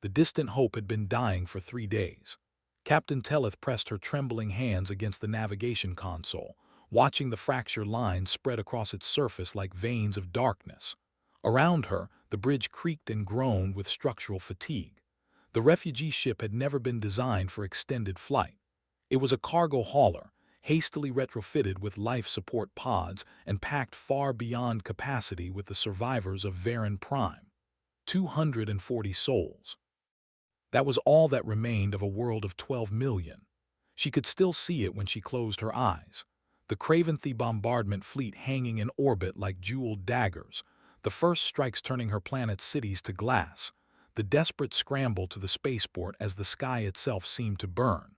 The Distant Hope had been dying for 3 days. Captain Tellith pressed her trembling hands against the navigation console, watching the fracture lines spread across its surface like veins of darkness. Around her, the bridge creaked and groaned with structural fatigue. The refugee ship had never been designed for extended flight. It was a cargo hauler, hastily retrofitted with life support pods and packed far beyond capacity with the survivors of Varen Prime. 240 souls. That was all that remained of a world of 12 million. She could still see it when she closed her eyes. The Craventhi bombardment fleet hanging in orbit like jeweled daggers, the first strikes turning her planet's cities to glass, the desperate scramble to the spaceport as the sky itself seemed to burn.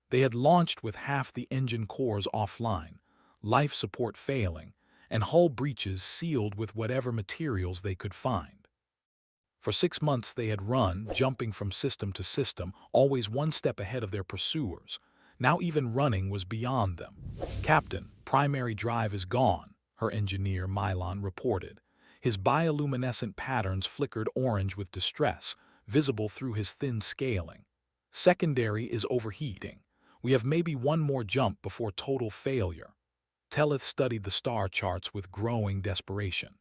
They had launched with half the engine cores offline, life support failing, and hull breaches sealed with whatever materials they could find. For 6 months they had run, jumping from system to system, always one step ahead of their pursuers. Now even running was beyond them. "Captain, primary drive is gone," her engineer Mylon reported. His bioluminescent patterns flickered orange with distress, visible through his thin scaling. "Secondary is overheating. We have maybe one more jump before total failure." Tellith studied the star charts with growing desperation.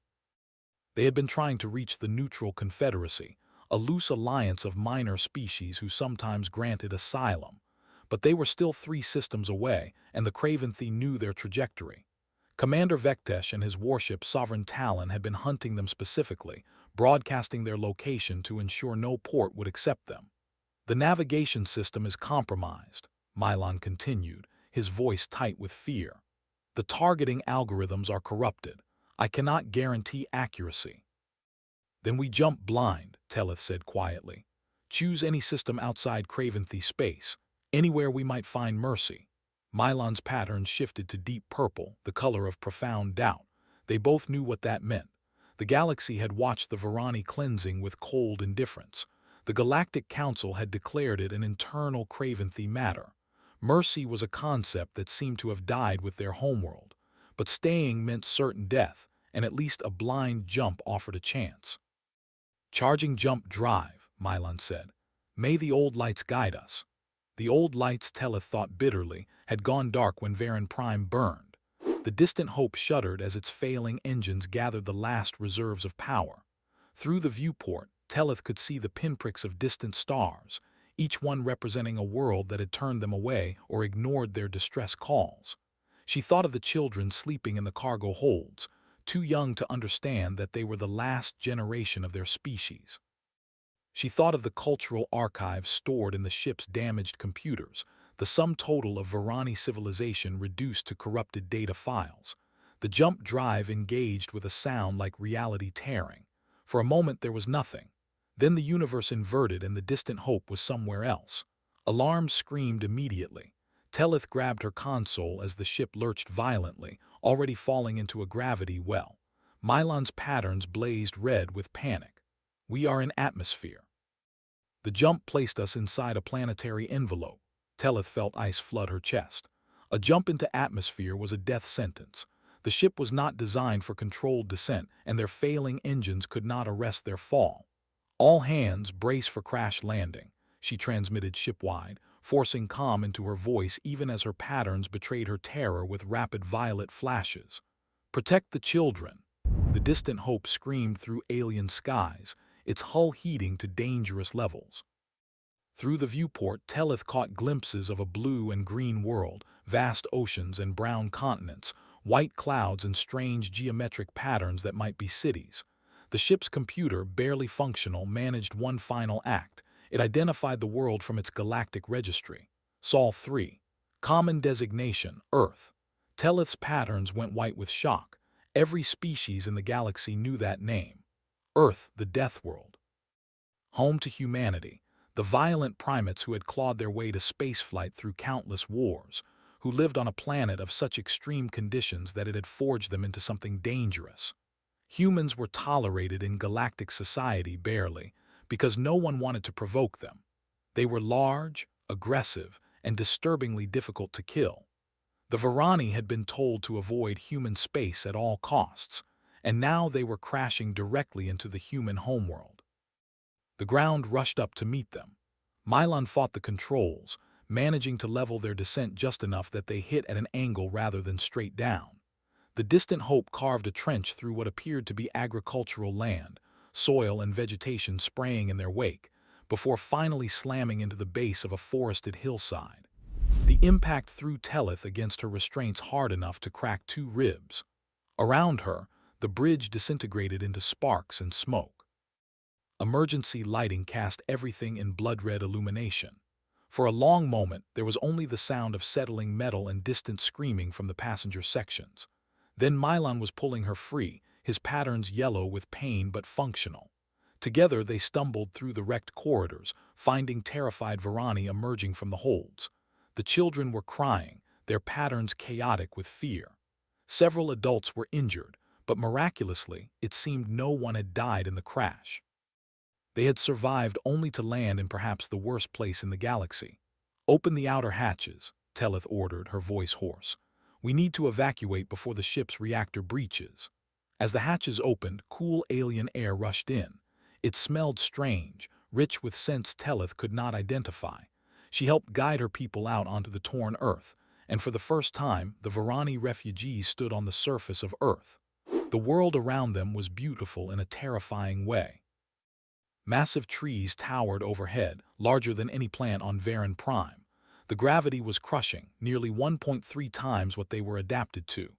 They had been trying to reach the Neutral Confederacy, a loose alliance of minor species who sometimes granted asylum. But they were still 3 systems away, and the Craventhi knew their trajectory. Commander Vectesh and his warship Sovereign Talon had been hunting them specifically, broadcasting their location to ensure no port would accept them. "The navigation system is compromised," Mylon continued, his voice tight with fear. "The targeting algorithms are corrupted. I cannot guarantee accuracy." "Then we jump blind," Tellith said quietly. "Choose any system outside Craventhi space, anywhere we might find mercy." Mylon's pattern shifted to deep purple, the color of profound doubt. They both knew what that meant. The galaxy had watched the Varani cleansing with cold indifference. The Galactic Council had declared it an internal Craventhi matter. Mercy was a concept that seemed to have died with their homeworld. But staying meant certain death, and at least a blind jump offered a chance. "Charging jump drive," Mylon said. "May the old lights guide us." The old lights, Tellith thought bitterly, had gone dark when Varen Prime burned. The Distant Hope shuddered as its failing engines gathered the last reserves of power. Through the viewport, Tellith could see the pinpricks of distant stars, each one representing a world that had turned them away or ignored their distress calls. She thought of the children sleeping in the cargo holds, too young to understand that they were the last generation of their species. She thought of the cultural archives stored in the ship's damaged computers, the sum total of Varani civilization reduced to corrupted data files. The jump drive engaged with a sound like reality tearing. For a moment there was nothing. Then the universe inverted and the Distant Hope was somewhere else. Alarms screamed immediately. Tellith grabbed her console as the ship lurched violently, already falling into a gravity well. Mylon's patterns blazed red with panic. "We are in atmosphere." The jump placed us inside a planetary envelope. Tellith felt ice flood her chest. A jump into atmosphere was a death sentence. The ship was not designed for controlled descent, and their failing engines could not arrest their fall. "All hands brace for crash landing," she transmitted shipwide, forcing calm into her voice even as her patterns betrayed her terror with rapid violet flashes. "Protect the children." The Distant Hope screamed through alien skies, its hull heating to dangerous levels. Through the viewport, Tellith caught glimpses of a blue and green world, vast oceans and brown continents, white clouds and strange geometric patterns that might be cities. The ship's computer, barely functional, managed one final act. It identified the world from its galactic registry. Sol 3. Common designation, Earth. Tellith's patterns went white with shock. Every species in the galaxy knew that name. Earth, the Death World. Home to humanity, the violent primates who had clawed their way to spaceflight through countless wars, who lived on a planet of such extreme conditions that it had forged them into something dangerous. Humans were tolerated in galactic society barely, because no one wanted to provoke them. They were large, aggressive, and disturbingly difficult to kill. The Varani had been told to avoid human space at all costs, and now they were crashing directly into the human homeworld. The ground rushed up to meet them. Milan fought the controls, managing to level their descent just enough that they hit at an angle rather than straight down. The distant Hope carved a trench through what appeared to be agricultural land, soil and vegetation spraying in their wake, before finally slamming into the base of a forested hillside. The impact threw Tellith against her restraints hard enough to crack 2 ribs. Around her, the bridge disintegrated into sparks and smoke. Emergency lighting cast everything in blood-red illumination. For a long moment, there was only the sound of settling metal and distant screaming from the passenger sections. Then Milan was pulling her free, his patterns yellow with pain but functional. Together they stumbled through the wrecked corridors, finding terrified Varani emerging from the holds. The children were crying, their patterns chaotic with fear. Several adults were injured, but miraculously, it seemed no one had died in the crash. They had survived only to land in perhaps the worst place in the galaxy. "Open the outer hatches," Tellith ordered, her voice hoarse. "We need to evacuate before the ship's reactor breaches." As the hatches opened, cool alien air rushed in. It smelled strange, rich with scents Tellith could not identify. She helped guide her people out onto the torn Earth, and for the first time, the Varani refugees stood on the surface of Earth. The world around them was beautiful in a terrifying way. Massive trees towered overhead, larger than any plant on Varen Prime. The gravity was crushing, nearly 1.3 times what they were adapted to.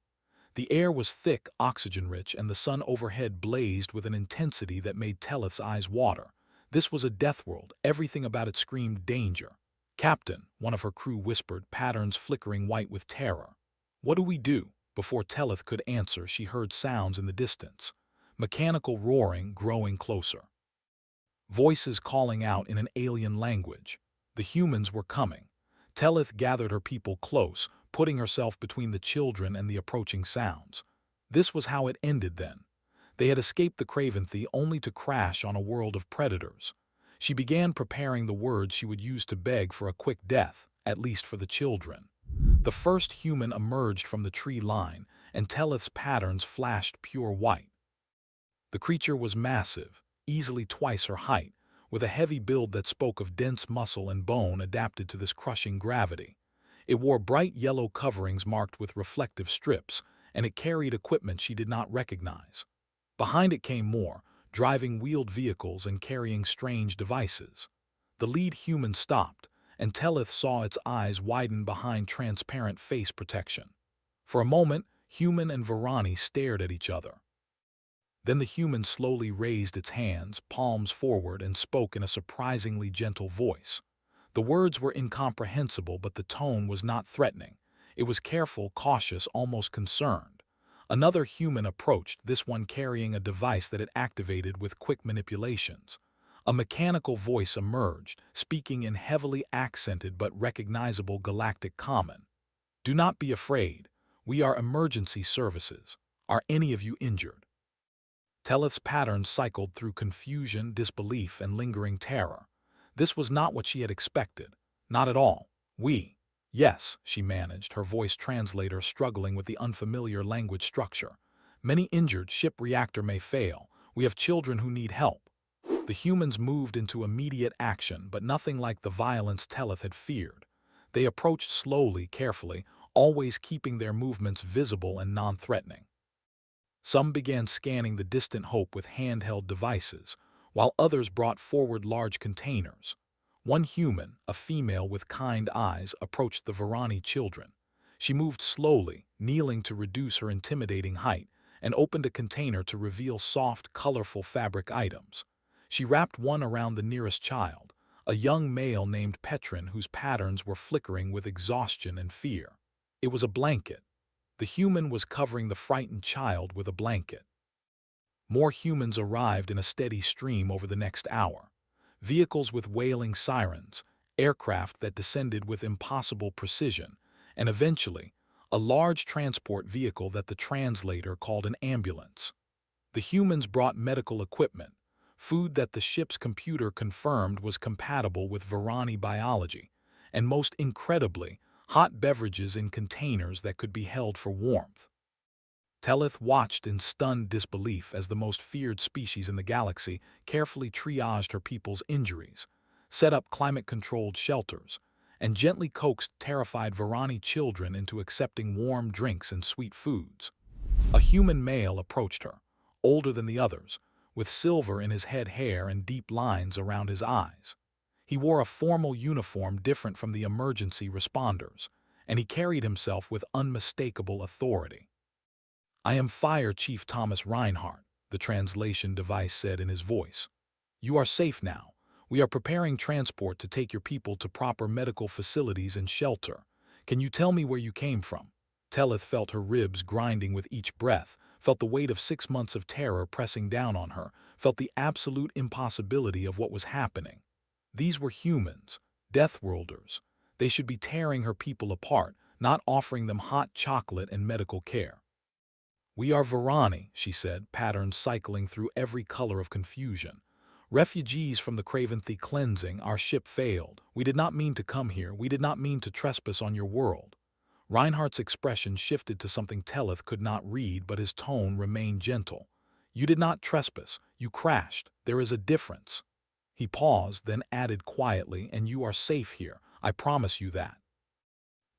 The air was thick, oxygen-rich, and the sun overhead blazed with an intensity that made Tellith's eyes water. This was a death world. Everything about it screamed danger. "Captain," one of her crew whispered, patterns flickering white with terror. "What do we do?" Before Tellith could answer, she heard sounds in the distance. Mechanical roaring growing closer. Voices calling out in an alien language. The humans were coming. Tellith gathered her people close, putting herself between the children and the approaching sounds. This was how it ended then. They had escaped the Craventhy only to crash on a world of predators. She began preparing the words she would use to beg for a quick death, at least for the children. The first human emerged from the tree line, and Tellith's patterns flashed pure white. The creature was massive, easily twice her height, with a heavy build that spoke of dense muscle and bone adapted to this crushing gravity. It wore bright yellow coverings marked with reflective strips, and it carried equipment she did not recognize. Behind it came more, driving wheeled vehicles and carrying strange devices. The lead human stopped, and Tellith saw its eyes widen behind transparent face protection. For a moment, human and Varani stared at each other. Then the human slowly raised its hands, palms forward, and spoke in a surprisingly gentle voice. The words were incomprehensible, but the tone was not threatening. It was careful, cautious, almost concerned. Another human approached, this one carrying a device that it activated with quick manipulations. A mechanical voice emerged, speaking in heavily accented but recognizable galactic common. "Do not be afraid. We are emergency services. Are any of you injured?" Tellith's patterns cycled through confusion, disbelief, and lingering terror. This was not what she had expected. Not at all. Yes, she managed, her voice translator struggling with the unfamiliar language structure. "Many injured, ship reactor may fail. We have children who need help." The humans moved into immediate action, but nothing like the violence Tellith had feared. They approached slowly, carefully, always keeping their movements visible and non-threatening. Some began scanning the distant Hope with handheld devices, while others brought forward large containers. One human, a female with kind eyes, approached the Varani children. She moved slowly, kneeling to reduce her intimidating height, and opened a container to reveal soft, colorful fabric items. She wrapped one around the nearest child, a young male named Petrin whose patterns were flickering with exhaustion and fear. It was a blanket. The human was covering the frightened child with a blanket. More humans arrived in a steady stream over the next hour. Vehicles with wailing sirens, aircraft that descended with impossible precision, and eventually, a large transport vehicle that the translator called an ambulance. The humans brought medical equipment, food that the ship's computer confirmed was compatible with Varani biology, and most incredibly, hot beverages in containers that could be held for warmth. Teleth watched in stunned disbelief as the most feared species in the galaxy carefully triaged her people's injuries, set up climate-controlled shelters, and gently coaxed terrified Varani children into accepting warm drinks and sweet foods. A human male approached her, older than the others, with silver in his head hair and deep lines around his eyes. He wore a formal uniform different from the emergency responders, and he carried himself with unmistakable authority. "I am Fire Chief Thomas Reinhardt," the translation device said in his voice. "You are safe now. We are preparing transport to take your people to proper medical facilities and shelter. Can you tell me where you came from?" Teleth felt her ribs grinding with each breath, felt the weight of 6 months of terror pressing down on her, felt the absolute impossibility of what was happening. These were humans, Deathworlders. They should be tearing her people apart, not offering them hot chocolate and medical care. "We are Varani," she said, patterns cycling through every color of confusion. "Refugees from the Craventhi cleansing, our ship failed. We did not mean to come here. We did not mean to trespass on your world." Reinhardt's expression shifted to something Teleth could not read, but his tone remained gentle. "You did not trespass. You crashed. There is a difference." He paused, then added quietly, "And you are safe here. I promise you that."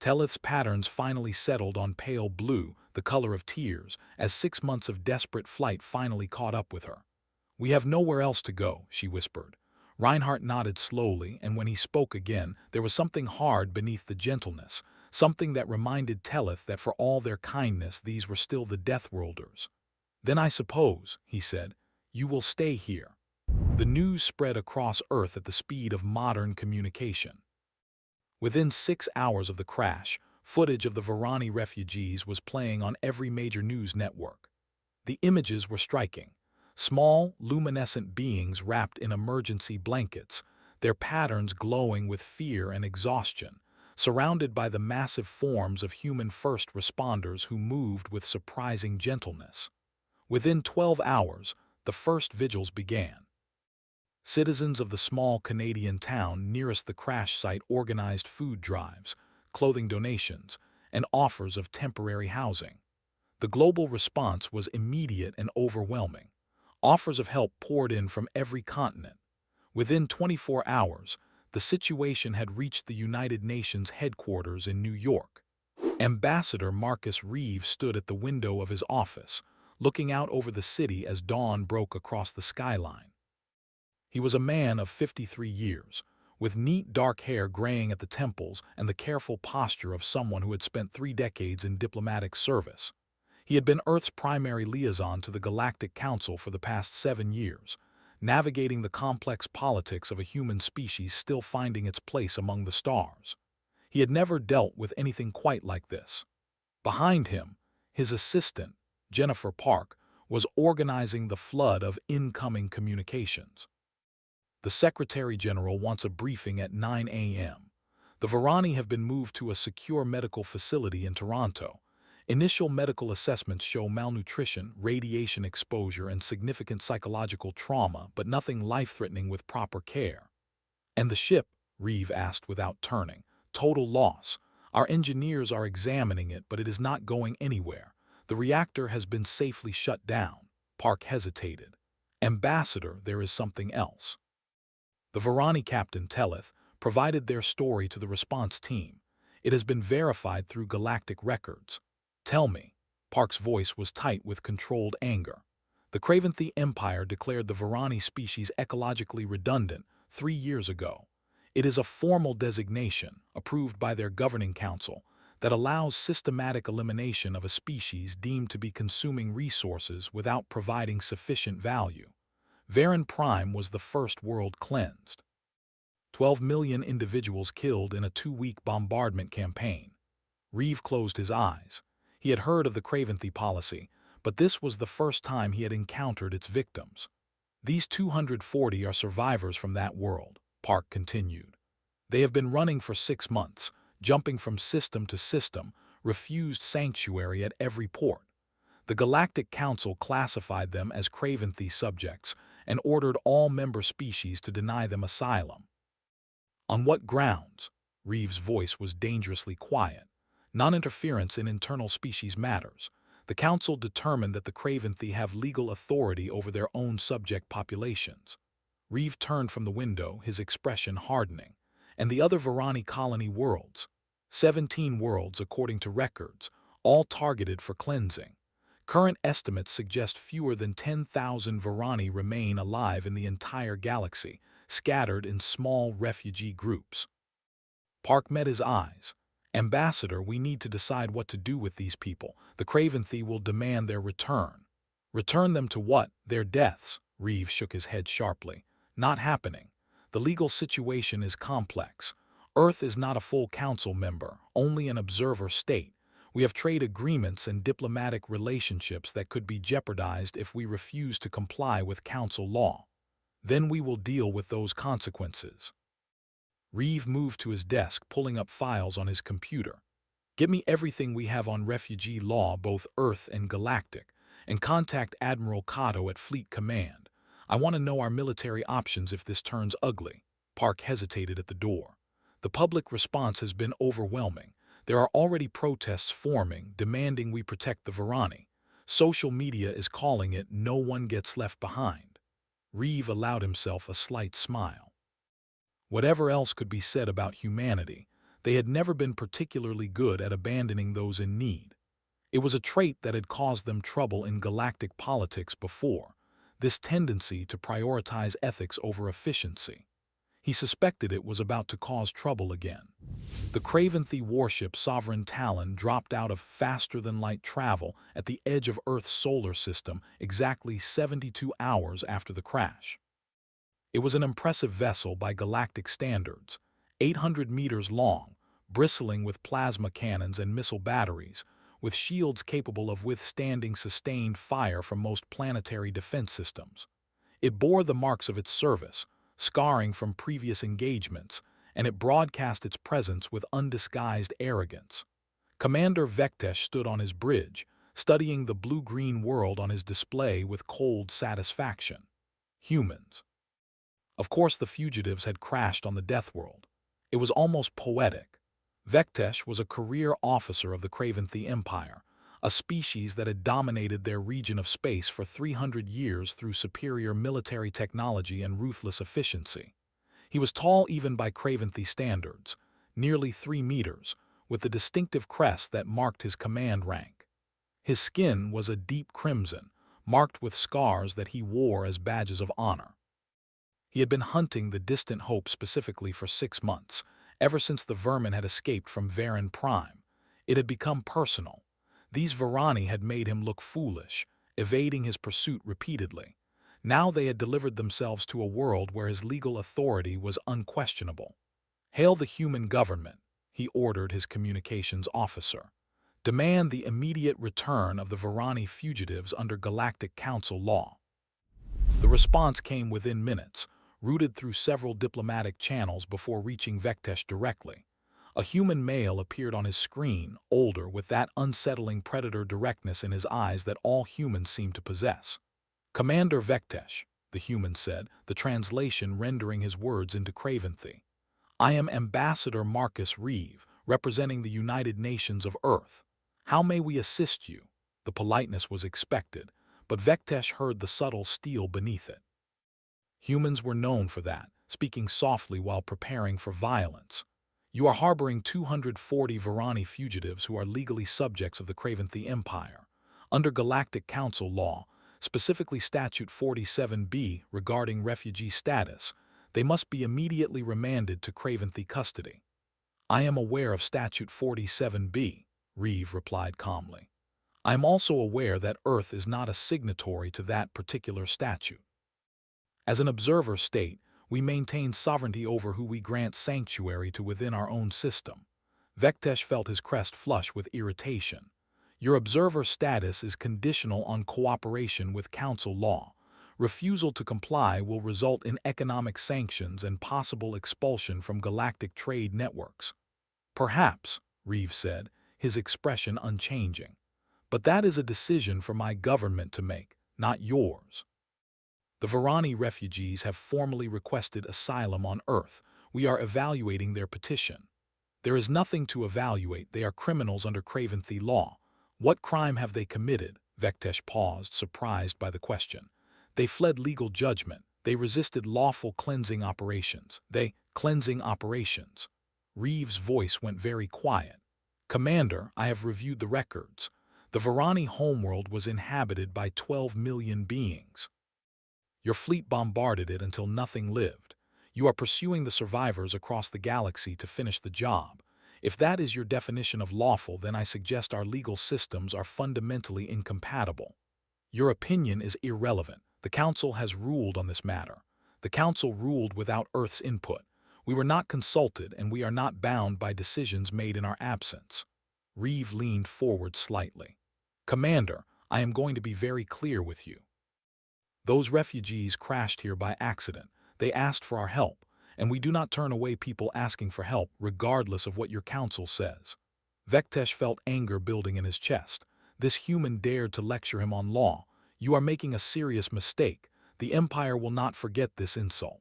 Teleth's patterns finally settled on pale blue, the color of tears, as 6 months of desperate flight finally caught up with her. "We have nowhere else to go," she whispered. Reinhardt nodded slowly, and when he spoke again, there was something hard beneath the gentleness, something that reminded Teleth that for all their kindness these were still the Deathworlders. "Then I suppose," he said, "you will stay here." The news spread across Earth at the speed of modern communication. Within 6 hours of the crash, footage of the Varani refugees was playing on every major news network. The images were striking. Small, luminescent beings wrapped in emergency blankets, their patterns glowing with fear and exhaustion, surrounded by the massive forms of human first responders who moved with surprising gentleness. Within 12 hours, the first vigils began. Citizens of the small Canadian town nearest the crash site organized food drives, clothing donations, and offers of temporary housing. The global response was immediate and overwhelming. Offers of help poured in from every continent. Within 24 hours, the situation had reached the United Nations headquarters in New York. Ambassador Marcus Reeves stood at the window of his office, looking out over the city as dawn broke across the skyline. He was a man of 53 years, with neat dark hair graying at the temples and the careful posture of someone who had spent 3 decades in diplomatic service. He had been Earth's primary liaison to the Galactic Council for the past 7 years, navigating the complex politics of a human species still finding its place among the stars. He had never dealt with anything quite like this. Behind him, his assistant, Jennifer Park, was organizing the flood of incoming communications. "The Secretary General wants a briefing at 9 a.m. The Varani have been moved to a secure medical facility in Toronto. Initial medical assessments show malnutrition, radiation exposure, and significant psychological trauma, but nothing life-threatening with proper care." "And the ship?" Reeve asked without turning. "Total loss. Our engineers are examining it, but it is not going anywhere. The reactor has been safely shut down." Park hesitated. "Ambassador, there is something else." The Varani captain, Teleth, provided their story to the response team. "It has been verified through galactic records." "Tell me." Park's voice was tight with controlled anger. "The Craventhi Empire declared the Varani species ecologically redundant 3 years ago. It is a formal designation, approved by their governing council, that allows systematic elimination of a species deemed to be consuming resources without providing sufficient value. Varen Prime was the first world cleansed. 12 million individuals killed in a 2-week bombardment campaign." Reeve closed his eyes. He had heard of the Craventhi policy, but this was the first time he had encountered its victims. "These 240 are survivors from that world," Park continued. "They have been running for 6 months, jumping from system to system, refused sanctuary at every port. The Galactic Council classified them as Craventhi subjects and ordered all member species to deny them asylum." "On what grounds?" Reeves' voice was dangerously quiet. "Non-interference in internal species matters. The council determined that the Craventhi have legal authority over their own subject populations. Reeve turned from the window, his expression hardening. And the other Varani colony worlds, 17 worlds according to records, all targeted for cleansing. Current estimates suggest fewer than 10,000 Varani remain alive in the entire galaxy, scattered in small refugee groups. Park met his eyes. Ambassador, we need to decide what to do with these people. The Craventhi will demand their return. Return them to what? Their deaths. Reeve shook his head sharply. Not happening. The legal situation is complex. Earth is not a full council member, only an observer state. We have trade agreements and diplomatic relationships that could be jeopardized if we refuse to comply with council law. Then we will deal with those consequences. Reeve moved to his desk, pulling up files on his computer. Get me everything we have on refugee law, both Earth and Galactic, and contact Admiral Kato at Fleet Command. I want to know our military options if this turns ugly. Park hesitated at the door. The public response has been overwhelming. There are already protests forming, demanding we protect the Varani. Social media is calling it "no one gets left behind." Reeve allowed himself a slight smile. Whatever else could be said about humanity, they had never been particularly good at abandoning those in need. It was a trait that had caused them trouble in galactic politics before, this tendency to prioritize ethics over efficiency. He suspected it was about to cause trouble again. The Craventhi warship Sovereign Talon dropped out of faster-than-light travel at the edge of Earth's solar system exactly 72 hours after the crash. It was an impressive vessel by galactic standards, 800 meters long, bristling with plasma cannons and missile batteries, with shields capable of withstanding sustained fire from most planetary defense systems. It bore the marks of its service, scarring from previous engagements, and it broadcast its presence with undisguised arrogance. Commander Vectesh stood on his bridge, studying the blue-green world on his display with cold satisfaction. Humans. Of course, the fugitives had crashed on the Death World. It was almost poetic. Vectesh was a career officer of the Craventhi Empire, a species that had dominated their region of space for 300 years through superior military technology and ruthless efficiency. He was tall even by Craventhi standards, nearly 3 meters, with the distinctive crest that marked his command rank. His skin was a deep crimson, marked with scars that he wore as badges of honor. He had been hunting the distant Hope specifically for 6 months, ever since the vermin had escaped from Varan Prime. It had become personal. These Varani had made him look foolish, evading his pursuit repeatedly. Now they had delivered themselves to a world where his legal authority was unquestionable. "Hail the human government," he ordered his communications officer. "Demand the immediate return of the Varani fugitives under Galactic Council law." The response came within minutes, routed through several diplomatic channels before reaching Vectesh directly. A human male appeared on his screen, older, with that unsettling predator directness in his eyes that all humans seem to possess. "Commander Vectesh," the human said, the translation rendering his words into Craventhi. "I am Ambassador Marcus Reeve, representing the United Nations of Earth. How may we assist you?" The politeness was expected, but Vectesh heard the subtle steel beneath it. Humans were known for that, speaking softly while preparing for violence. "You are harboring 240 Varani fugitives who are legally subjects of the Craventhi Empire. Under Galactic Council law, specifically Statute 47B regarding refugee status, they must be immediately remanded to Craventhi custody." "I am aware of Statute 47B," Reeve replied calmly. "I am also aware that Earth is not a signatory to that particular statute. As an observer state, we maintain sovereignty over who we grant sanctuary to within our own system." Vectesh felt his crest flush with irritation. "Your observer status is conditional on cooperation with council law. Refusal to comply will result in economic sanctions and possible expulsion from galactic trade networks." "Perhaps," Reeve said, his expression unchanging. "But that is a decision for my government to make, not yours. The Varani refugees have formally requested asylum on Earth. We are evaluating their petition." "There is nothing to evaluate. They are criminals under Craventhi law. What crime have they committed? Vektesh paused, surprised by the question. They fled legal judgment. They resisted lawful cleansing operations. Cleansing operations. Reeves' voice went very quiet. Commander, I have reviewed the records. The Varani homeworld was inhabited by 12 million beings. Your fleet bombarded it until nothing lived. You are pursuing the survivors across the galaxy to finish the job. If that is your definition of lawful, then I suggest our legal systems are fundamentally incompatible. Your opinion is irrelevant. The Council has ruled on this matter. The Council ruled without Earth's input. We were not consulted, and we are not bound by decisions made in our absence. Reeve leaned forward slightly. Commander, I am going to be very clear with you. Those refugees crashed here by accident. They asked for our help, and we do not turn away people asking for help regardless of what your council says. Vektesh felt anger building in his chest. This human dared to lecture him on law. You are making a serious mistake. The Empire will not forget this insult.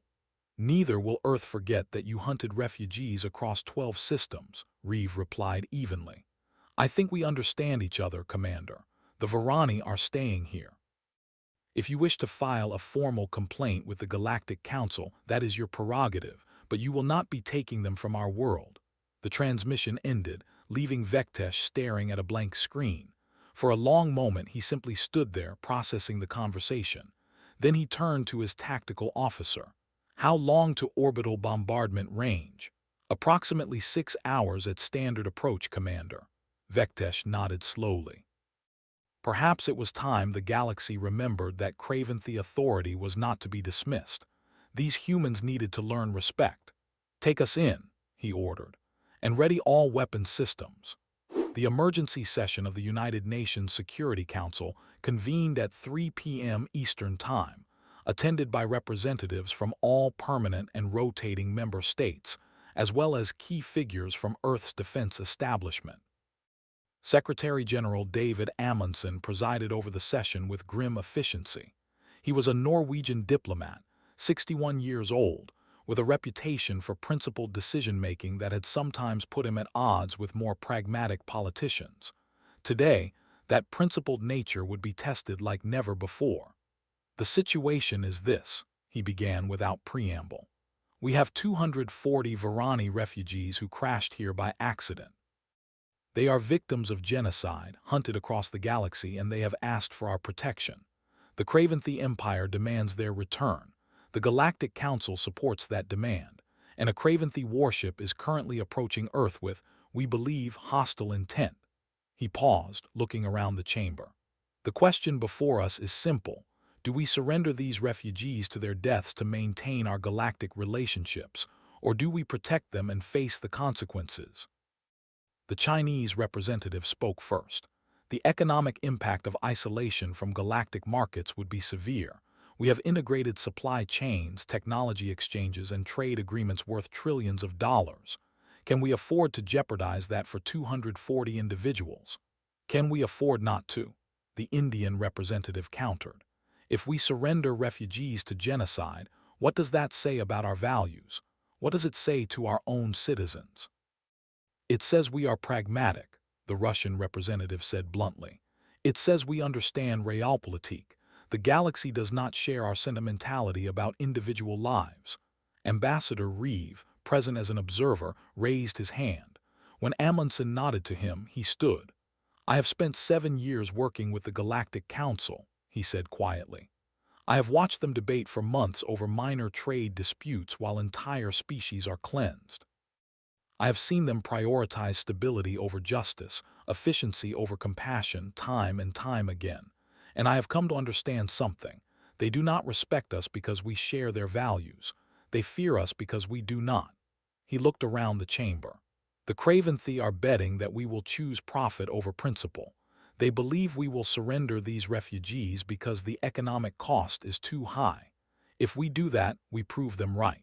Neither will Earth forget that you hunted refugees across 12 systems, Reeve replied evenly. I think we understand each other, Commander. The Varani are staying here. If you wish to file a formal complaint with the Galactic Council, that is your prerogative, but you will not be taking them from our world. The transmission ended, leaving Vektesh staring at a blank screen. For a long moment he simply stood there, processing the conversation. Then he turned to his tactical officer. How long to orbital bombardment range? Approximately 6 hours at standard approach, Commander. Vektesh nodded slowly. Perhaps it was time the galaxy remembered that Craventhi authority was not to be dismissed. These humans needed to learn respect. Take us in, he ordered, and ready all weapon systems. The emergency session of the United Nations Security Council convened at 3 p.m. Eastern Time, attended by representatives from all permanent and rotating member states, as well as key figures from Earth's defense establishment. Secretary-General David Amundsen presided over the session with grim efficiency. He was a Norwegian diplomat, 61 years old, with a reputation for principled decision-making that had sometimes put him at odds with more pragmatic politicians. Today, that principled nature would be tested like never before. The situation is this, he began without preamble. We have 240 Varani refugees who crashed here by accident. They are victims of genocide, hunted across the galaxy, and they have asked for our protection. The Craventhi Empire demands their return. The Galactic Council supports that demand, and a Craventhi warship is currently approaching Earth with, we believe, hostile intent. He paused, looking around the chamber. The question before us is simple. Do we surrender these refugees to their deaths to maintain our galactic relationships, or do we protect them and face the consequences? The Chinese representative spoke first. The economic impact of isolation from galactic markets would be severe. We have integrated supply chains, technology exchanges, and trade agreements worth trillions of dollars. Can we afford to jeopardize that for 240 individuals? Can we afford not to? The Indian representative countered. If we surrender refugees to genocide, what does that say about our values? What does it say to our own citizens? It says we are pragmatic, the Russian representative said bluntly. It says we understand realpolitik. The galaxy does not share our sentimentality about individual lives. Ambassador Reeve, present as an observer, raised his hand. When Amundsen nodded to him, he stood. I have spent 7 years working with the Galactic Council, he said quietly. I have watched them debate for months over minor trade disputes while entire species are cleansed. I have seen them prioritize stability over justice, efficiency over compassion, time and time again. And I have come to understand something. They do not respect us because we share their values. They fear us because we do not. He looked around the chamber. The Craventhi are betting that we will choose profit over principle. They believe we will surrender these refugees because the economic cost is too high. If we do that, we prove them right.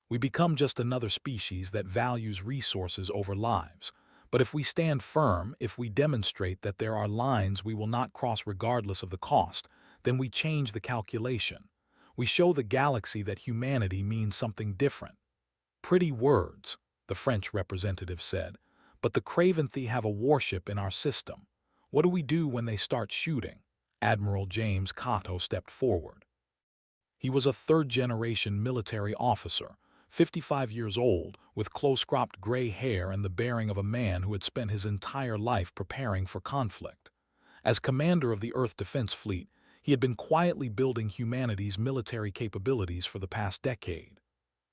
We become just another species that values resources over lives. But if we stand firm, if we demonstrate that there are lines we will not cross regardless of the cost, then we change the calculation. We show the galaxy that humanity means something different. Pretty words, the French representative said, but the Craventhi have a warship in our system. What do we do when they start shooting? Admiral James Cato stepped forward. He was a third-generation military officer, 55 years old, with close-cropped gray hair and the bearing of a man who had spent his entire life preparing for conflict. As commander of the Earth Defense Fleet, he had been quietly building humanity's military capabilities for the past decade.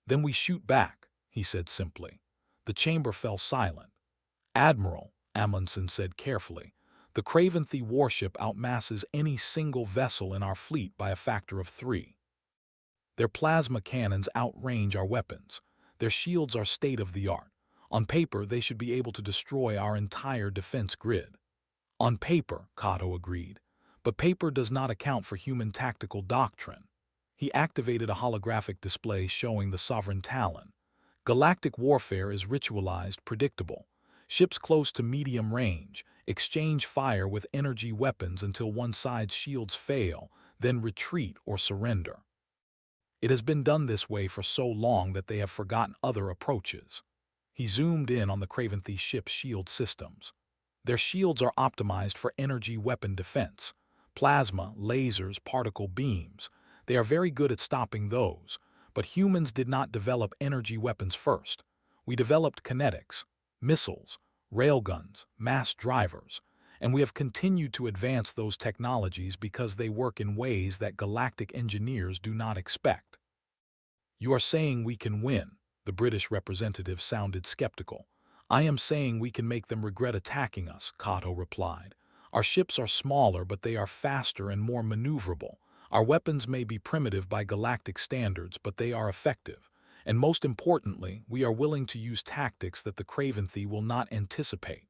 "Then we shoot back," he said simply. The chamber fell silent. "Admiral," Amundsen said carefully, "the Craventhi warship outmasses any single vessel in our fleet by a factor of 3. Their plasma cannons outrange our weapons. Their shields are state-of-the-art. On paper, they should be able to destroy our entire defense grid." "On paper," Cato agreed. "But paper does not account for human tactical doctrine." He activated a holographic display showing the Sovereign Talon. "Galactic warfare is ritualized, predictable. Ships close to medium range exchange fire with energy weapons until one side's shields fail, then retreat or surrender. It has been done this way for so long that they have forgotten other approaches." He zoomed in on the Craventhi ship's shield systems. "Their shields are optimized for energy weapon defense. Plasma, lasers, particle beams. They are very good at stopping those. But humans did not develop energy weapons first. We developed kinetics, missiles, railguns, mass drivers, and we have continued to advance those technologies because they work in ways that galactic engineers do not expect." "You are saying we can win?" The British representative sounded skeptical. "I am saying we can make them regret attacking us," Cato replied. "Our ships are smaller, but they are faster and more maneuverable. Our weapons may be primitive by galactic standards, but they are effective. And most importantly, we are willing to use tactics that the Craventhi will not anticipate."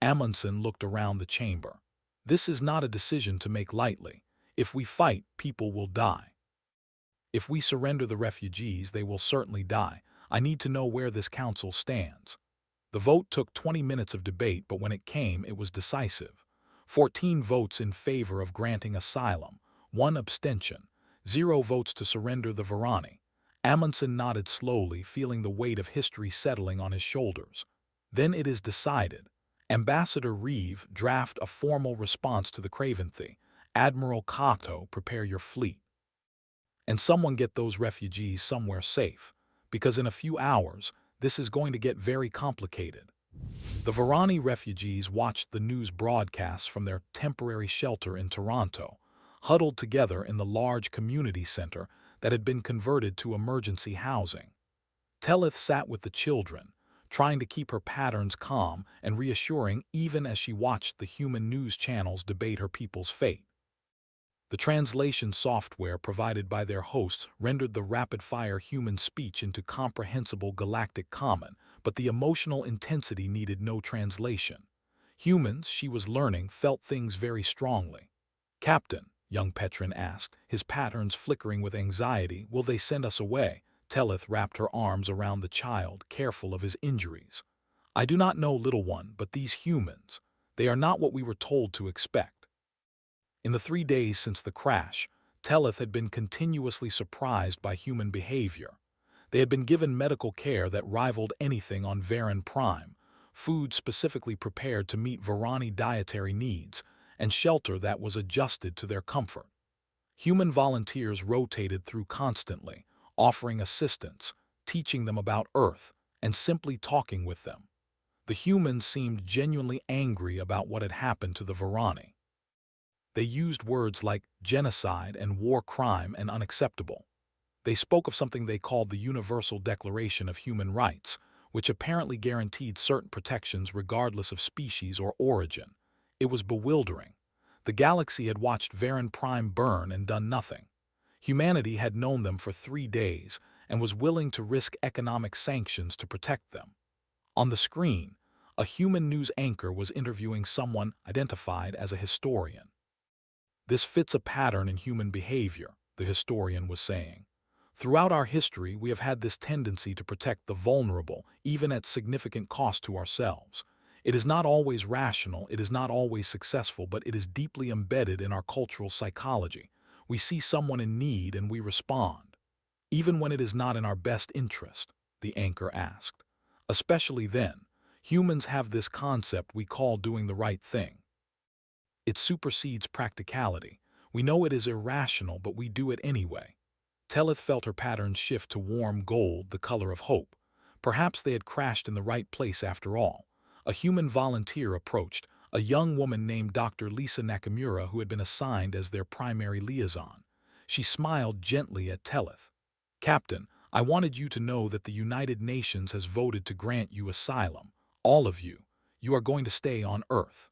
Amundsen looked around the chamber. "This is not a decision to make lightly. If we fight, people will die. If we surrender the refugees, they will certainly die. I need to know where this council stands." The vote took 20 minutes of debate, but when it came, it was decisive. 14 votes in favor of granting asylum, 1 abstention, 0 votes to surrender the Varani. Amundsen nodded slowly, feeling the weight of history settling on his shoulders. "Then it is decided. Ambassador Reeve, draft a formal response to the Craventhi. Admiral Cato, prepare your fleet. And someone get those refugees somewhere safe, because in a few hours, this is going to get very complicated." The Varani refugees watched the news broadcasts from their temporary shelter in Toronto, huddled together in the large community center that had been converted to emergency housing. Tellith sat with the children, trying to keep her patterns calm and reassuring even as she watched the human news channels debate her people's fate. The translation software provided by their hosts rendered the rapid-fire human speech into comprehensible galactic common, but the emotional intensity needed no translation. Humans, she was learning, felt things very strongly. "Captain," young Petrin asked, his patterns flickering with anxiety, "will they send us away?" Tellith wrapped her arms around the child, careful of his injuries. "I do not know, little one, but these humans, they are not what we were told to expect." In the 3 days since the crash, Tellith had been continuously surprised by human behavior. They had been given medical care that rivaled anything on Varan Prime, food specifically prepared to meet Varani dietary needs, and shelter that was adjusted to their comfort. Human volunteers rotated through constantly, offering assistance, teaching them about Earth, and simply talking with them. The humans seemed genuinely angry about what had happened to the Varani. They used words like genocide and war crime and unacceptable. They spoke of something they called the Universal Declaration of Human Rights, which apparently guaranteed certain protections regardless of species or origin. It was bewildering. The galaxy had watched Varan Prime burn and done nothing. Humanity had known them for 3 days and was willing to risk economic sanctions to protect them. On the screen, a human news anchor was interviewing someone identified as a historian. "This fits a pattern in human behavior," the historian was saying. "Throughout our history, we have had this tendency to protect the vulnerable, even at significant cost to ourselves. It is not always rational, it is not always successful, but it is deeply embedded in our cultural psychology. We see someone in need and we respond. Even when it is not in our best interest," the anchor asked. "Especially then, humans have this concept we call doing the right thing." It supersedes practicality. We know it is irrational, but we do it anyway. Tellith felt her patterns shift to warm gold, the color of hope. Perhaps they had crashed in the right place after all. A human volunteer approached, a young woman named Dr. Lisa Nakamura, who had been assigned as their primary liaison. She smiled gently at Tellith. "Captain, I wanted you to know that the United Nations has voted to grant you asylum. All of you. You are going to stay on Earth."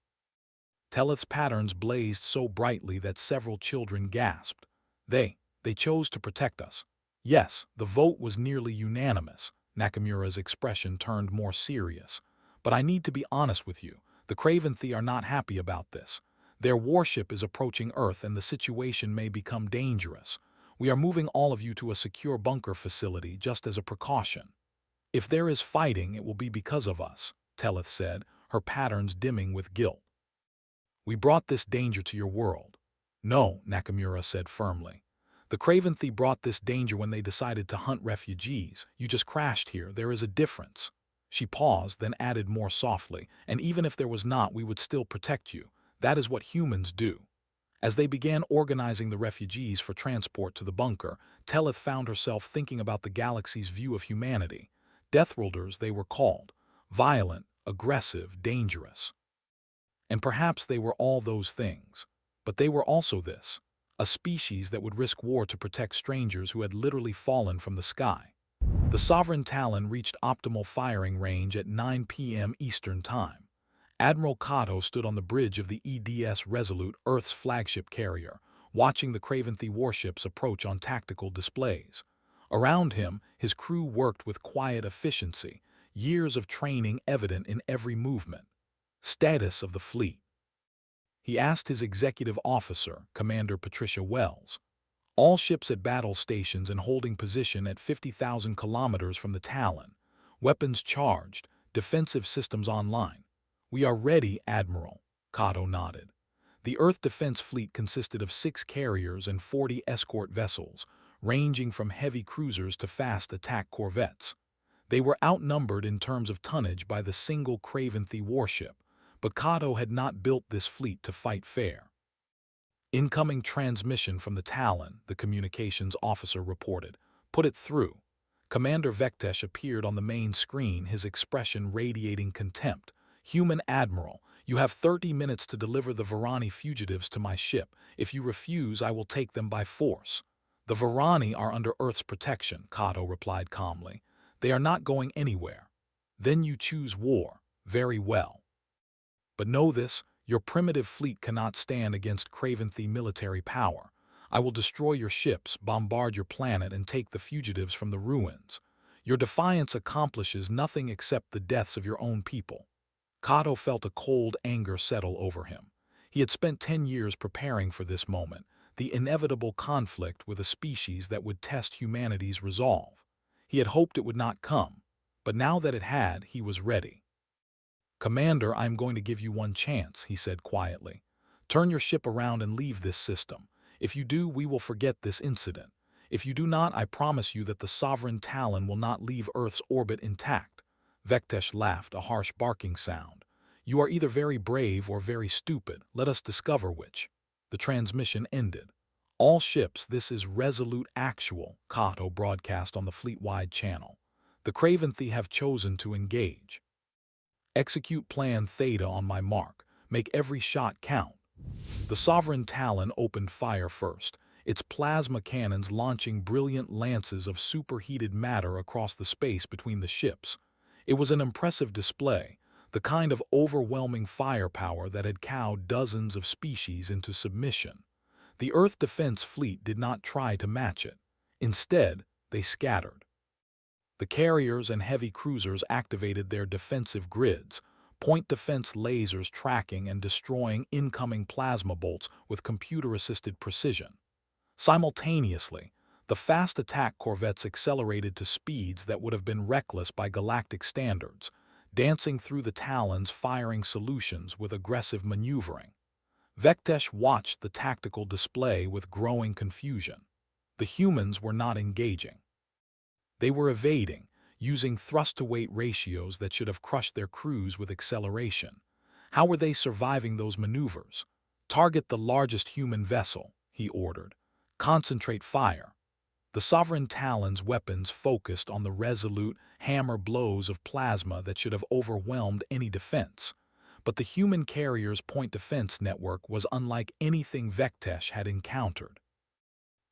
Tellith's patterns blazed so brightly that several children gasped. They chose to protect us. Yes, the vote was nearly unanimous. Nakamura's expression turned more serious. But I need to be honest with you. The Craventhi are not happy about this. Their warship is approaching Earth and the situation may become dangerous. We are moving all of you to a secure bunker facility just as a precaution. If there is fighting, it will be because of us, Tellith said, her patterns dimming with guilt. We brought this danger to your world. No, Nakamura said firmly. The Craventhi brought this danger when they decided to hunt refugees. You just crashed here. There is a difference. She paused, then added more softly, and even if there was not, we would still protect you. That is what humans do. As they began organizing the refugees for transport to the bunker, Tellith found herself thinking about the galaxy's view of humanity. Deathworlders, they were called. Violent, aggressive, dangerous. And perhaps they were all those things. But they were also this. A species that would risk war to protect strangers who had literally fallen from the sky. The Sovereign Talon reached optimal firing range at 9 p.m. Eastern Time. Admiral Kato stood on the bridge of the EDS Resolute, Earth's flagship carrier, watching the Craventhi warships approach on tactical displays. Around him, his crew worked with quiet efficiency, years of training evident in every movement. Status of the fleet. He asked his executive officer, Commander Patricia Wells. All ships at battle stations and holding position at 50,000 kilometers from the Talon. Weapons charged, defensive systems online. We are ready, Admiral, Kato nodded. The Earth Defense Fleet consisted of 6 carriers and 40 escort vessels, ranging from heavy cruisers to fast attack corvettes. They were outnumbered in terms of tonnage by the single Craventhi warship, but Kato had not built this fleet to fight fair. Incoming transmission from the Talon, the communications officer reported. Put it through. Commander Vectesh appeared on the main screen, his expression radiating contempt. Human Admiral, you have 30 minutes to deliver the Varani fugitives to my ship. If you refuse, I will take them by force. The Varani are under Earth's protection, Kato replied calmly. They are not going anywhere. Then you choose war. Very well. But know this, your primitive fleet cannot stand against Craventhi military power. I will destroy your ships, bombard your planet, and take the fugitives from the ruins. Your defiance accomplishes nothing except the deaths of your own people. Kato felt a cold anger settle over him. He had spent 10 years preparing for this moment, the inevitable conflict with a species that would test humanity's resolve. He had hoped it would not come, but now that it had, he was ready. Commander, I am going to give you one chance, he said quietly. Turn your ship around and leave this system. If you do, we will forget this incident. If you do not, I promise you that the Sovereign Talon will not leave Earth's orbit intact. Vectesh laughed, a harsh barking sound. You are either very brave or very stupid. Let us discover which. The transmission ended. All ships, this is Resolute Actual, Kato broadcast on the fleet-wide channel. The Craventhi have chosen to engage. Execute Plan Theta on my mark. Make every shot count. The Sovereign Talon opened fire first, its plasma cannons launching brilliant lances of superheated matter across the space between the ships. It was an impressive display, the kind of overwhelming firepower that had cowed dozens of species into submission. The Earth Defense Fleet did not try to match it. Instead, they scattered. The carriers and heavy cruisers activated their defensive grids, point defense lasers tracking and destroying incoming plasma bolts with computer-assisted precision. Simultaneously, the fast attack corvettes accelerated to speeds that would have been reckless by galactic standards, dancing through the Talon's firing solutions with aggressive maneuvering. Vectesh watched the tactical display with growing confusion. The humans were not engaging. They were evading, using thrust-to-weight ratios that should have crushed their crews with acceleration. How were they surviving those maneuvers? Target the largest human vessel, he ordered. Concentrate fire. The Sovereign Talon's weapons focused on the resolute hammer blows of plasma that should have overwhelmed any defense. But the human carrier's point defense network was unlike anything Vectesh had encountered.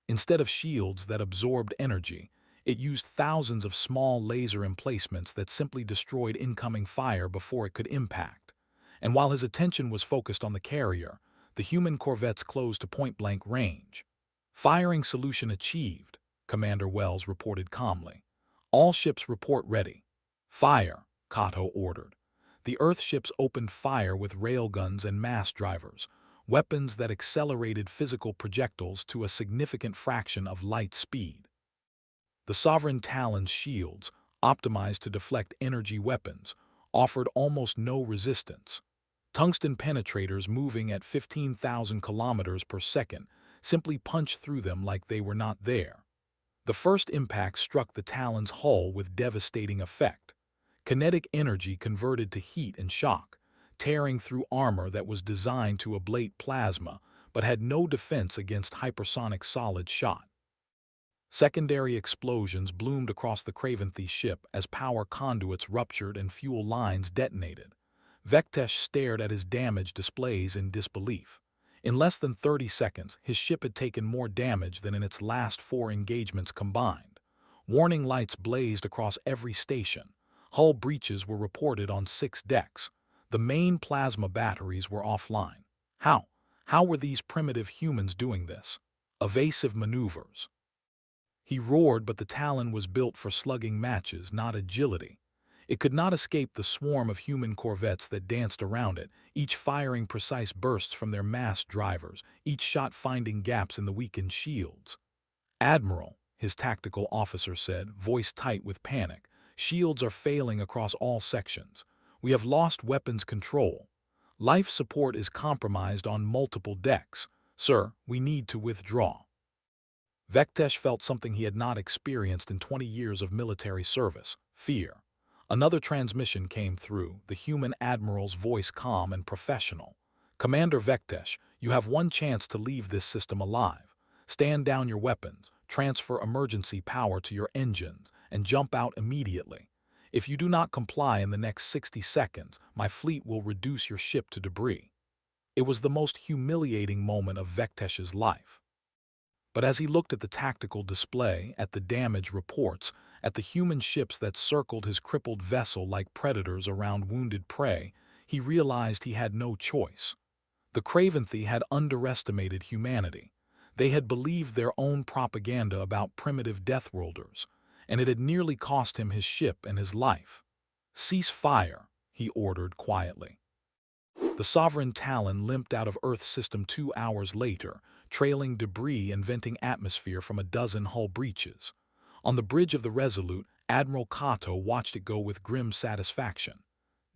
Instead of shields that absorbed energy, it used thousands of small laser emplacements that simply destroyed incoming fire before it could impact. And while his attention was focused on the carrier, the human corvettes closed to point-blank range. Firing solution achieved, Commander Wells reported calmly. All ships report ready. Fire, Kato ordered. The Earth ships opened fire with railguns and mass drivers, weapons that accelerated physical projectiles to a significant fraction of light speed. The Sovereign Talon's shields, optimized to deflect energy weapons, offered almost no resistance. Tungsten penetrators moving at 15,000 kilometers per second simply punched through them like they were not there. The first impact struck the Talon's hull with devastating effect. Kinetic energy converted to heat and shock, tearing through armor that was designed to ablate plasma but had no defense against hypersonic solid shot. Secondary explosions bloomed across the Craventhi ship as power conduits ruptured and fuel lines detonated. Vectesh stared at his damage displays in disbelief. In less than 30 seconds, his ship had taken more damage than in its last 4 engagements combined. Warning lights blazed across every station. Hull breaches were reported on 6 decks. The main plasma batteries were offline. How? How were these primitive humans doing this? Evasive maneuvers. He roared, but the Talon was built for slugging matches, not agility. It could not escape the swarm of human corvettes that danced around it, each firing precise bursts from their mass drivers, each shot finding gaps in the weakened shields. "Admiral," his tactical officer said, voice tight with panic, "shields are failing across all sections. We have lost weapons control. Life support is compromised on multiple decks. Sir, we need to withdraw." Vectesh felt something he had not experienced in 20 years of military service: fear. Another transmission came through, the human admiral's voice calm and professional. "Commander Vectesh, you have one chance to leave this system alive. Stand down your weapons, transfer emergency power to your engines, and jump out immediately. If you do not comply in the next 60 seconds, my fleet will reduce your ship to debris." It was the most humiliating moment of Vectesh's life. But as he looked at the tactical display, at the damage reports, at the human ships that circled his crippled vessel like predators around wounded prey, he realized he had no choice. The Craventhi had underestimated humanity. They had believed their own propaganda about primitive Deathworlders, and it had nearly cost him his ship and his life. "Cease fire," he ordered quietly. The Sovereign Talon limped out of Earth system 2 hours later, trailing debris and venting atmosphere from a dozen hull breaches. On the bridge of the Resolute, Admiral Kato watched it go with grim satisfaction.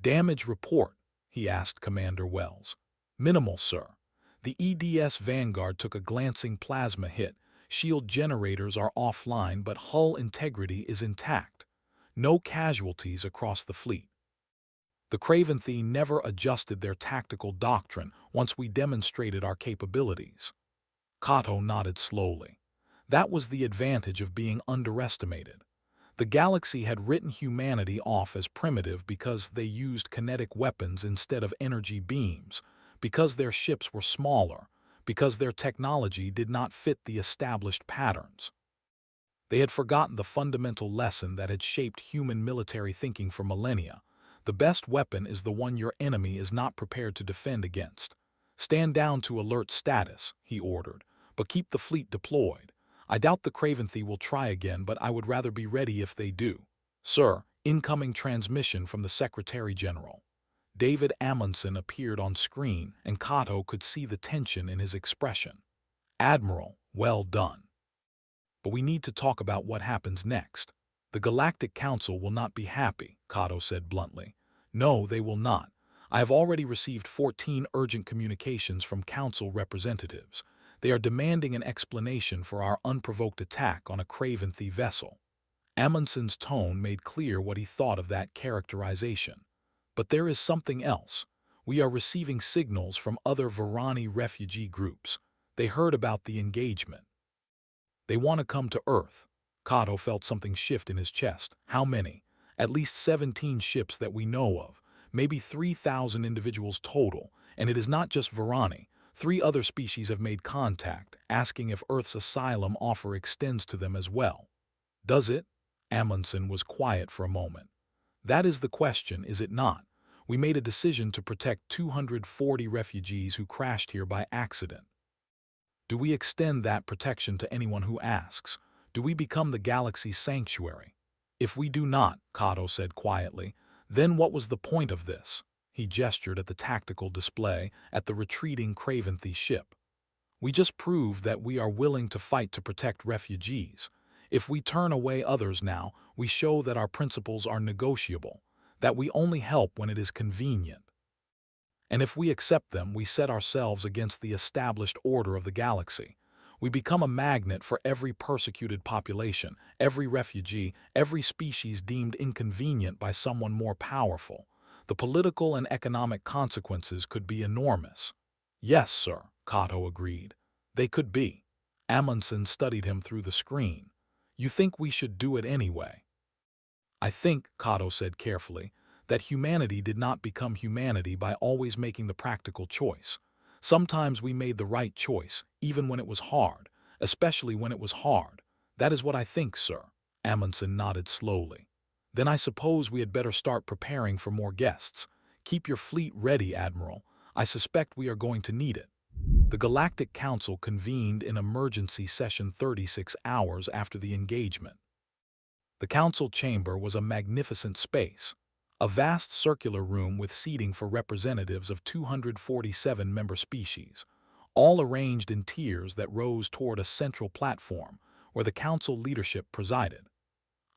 "Damage report?" he asked Commander Wells. "Minimal, sir. The EDS Vanguard took a glancing plasma hit. Shield generators are offline, but hull integrity is intact. No casualties across the fleet." The Craventhi never adjusted their tactical doctrine once we demonstrated our capabilities. Kato nodded slowly. That was the advantage of being underestimated. The galaxy had written humanity off as primitive because they used kinetic weapons instead of energy beams, because their ships were smaller, because their technology did not fit the established patterns. They had forgotten the fundamental lesson that had shaped human military thinking for millennia. The best weapon is the one your enemy is not prepared to defend against. "Stand down to alert status," he ordered, "but keep the fleet deployed. I doubt the Craventhi will try again, but I would rather be ready if they do. Sir, incoming transmission from the Secretary General." David Amundsen appeared on screen, and Kato could see the tension in his expression. "Admiral, well done. But we need to talk about what happens next." "The Galactic Council will not be happy," Kato said bluntly. "No, they will not. I have already received 14 urgent communications from Council representatives. They are demanding an explanation for our unprovoked attack on a Craventhi vessel." Amundsen's tone made clear what he thought of that characterization. "But there is something else. We are receiving signals from other Varani refugee groups. They heard about the engagement. They want to come to Earth. Kato felt something shift in his chest. How many? At least 17 ships that we know of. Maybe 3,000 individuals total. And it is not just Varani. 3 other species have made contact, asking if Earth's asylum offer extends to them as well. Does it? Amundsen was quiet for a moment. That is the question, is it not? We made a decision to protect 240 refugees who crashed here by accident. Do we extend that protection to anyone who asks? Do we become the galaxy's sanctuary? If we do not, Kato said quietly, then what was the point of this? He gestured at the tactical display at the retreating Craventhy ship. We just proved that we are willing to fight to protect refugees. If we turn away others now, we show that our principles are negotiable, that we only help when it is convenient. And if we accept them, we set ourselves against the established order of the galaxy. We become a magnet for every persecuted population, every refugee, every species deemed inconvenient by someone more powerful. The political and economic consequences could be enormous. Yes, sir, Kato agreed. They could be. Amundsen studied him through the screen. You think we should do it anyway? I think, Kato said carefully, that humanity did not become humanity by always making the practical choice. Sometimes we made the right choice, even when it was hard, especially when it was hard. That is what I think, sir. Amundsen nodded slowly. Then I suppose we had better start preparing for more guests. Keep your fleet ready, Admiral. I suspect we are going to need it. The Galactic Council convened in emergency session 36 hours after the engagement. The council chamber was a magnificent space, a vast circular room with seating for representatives of 247 member species, all arranged in tiers that rose toward a central platform where the council leadership presided.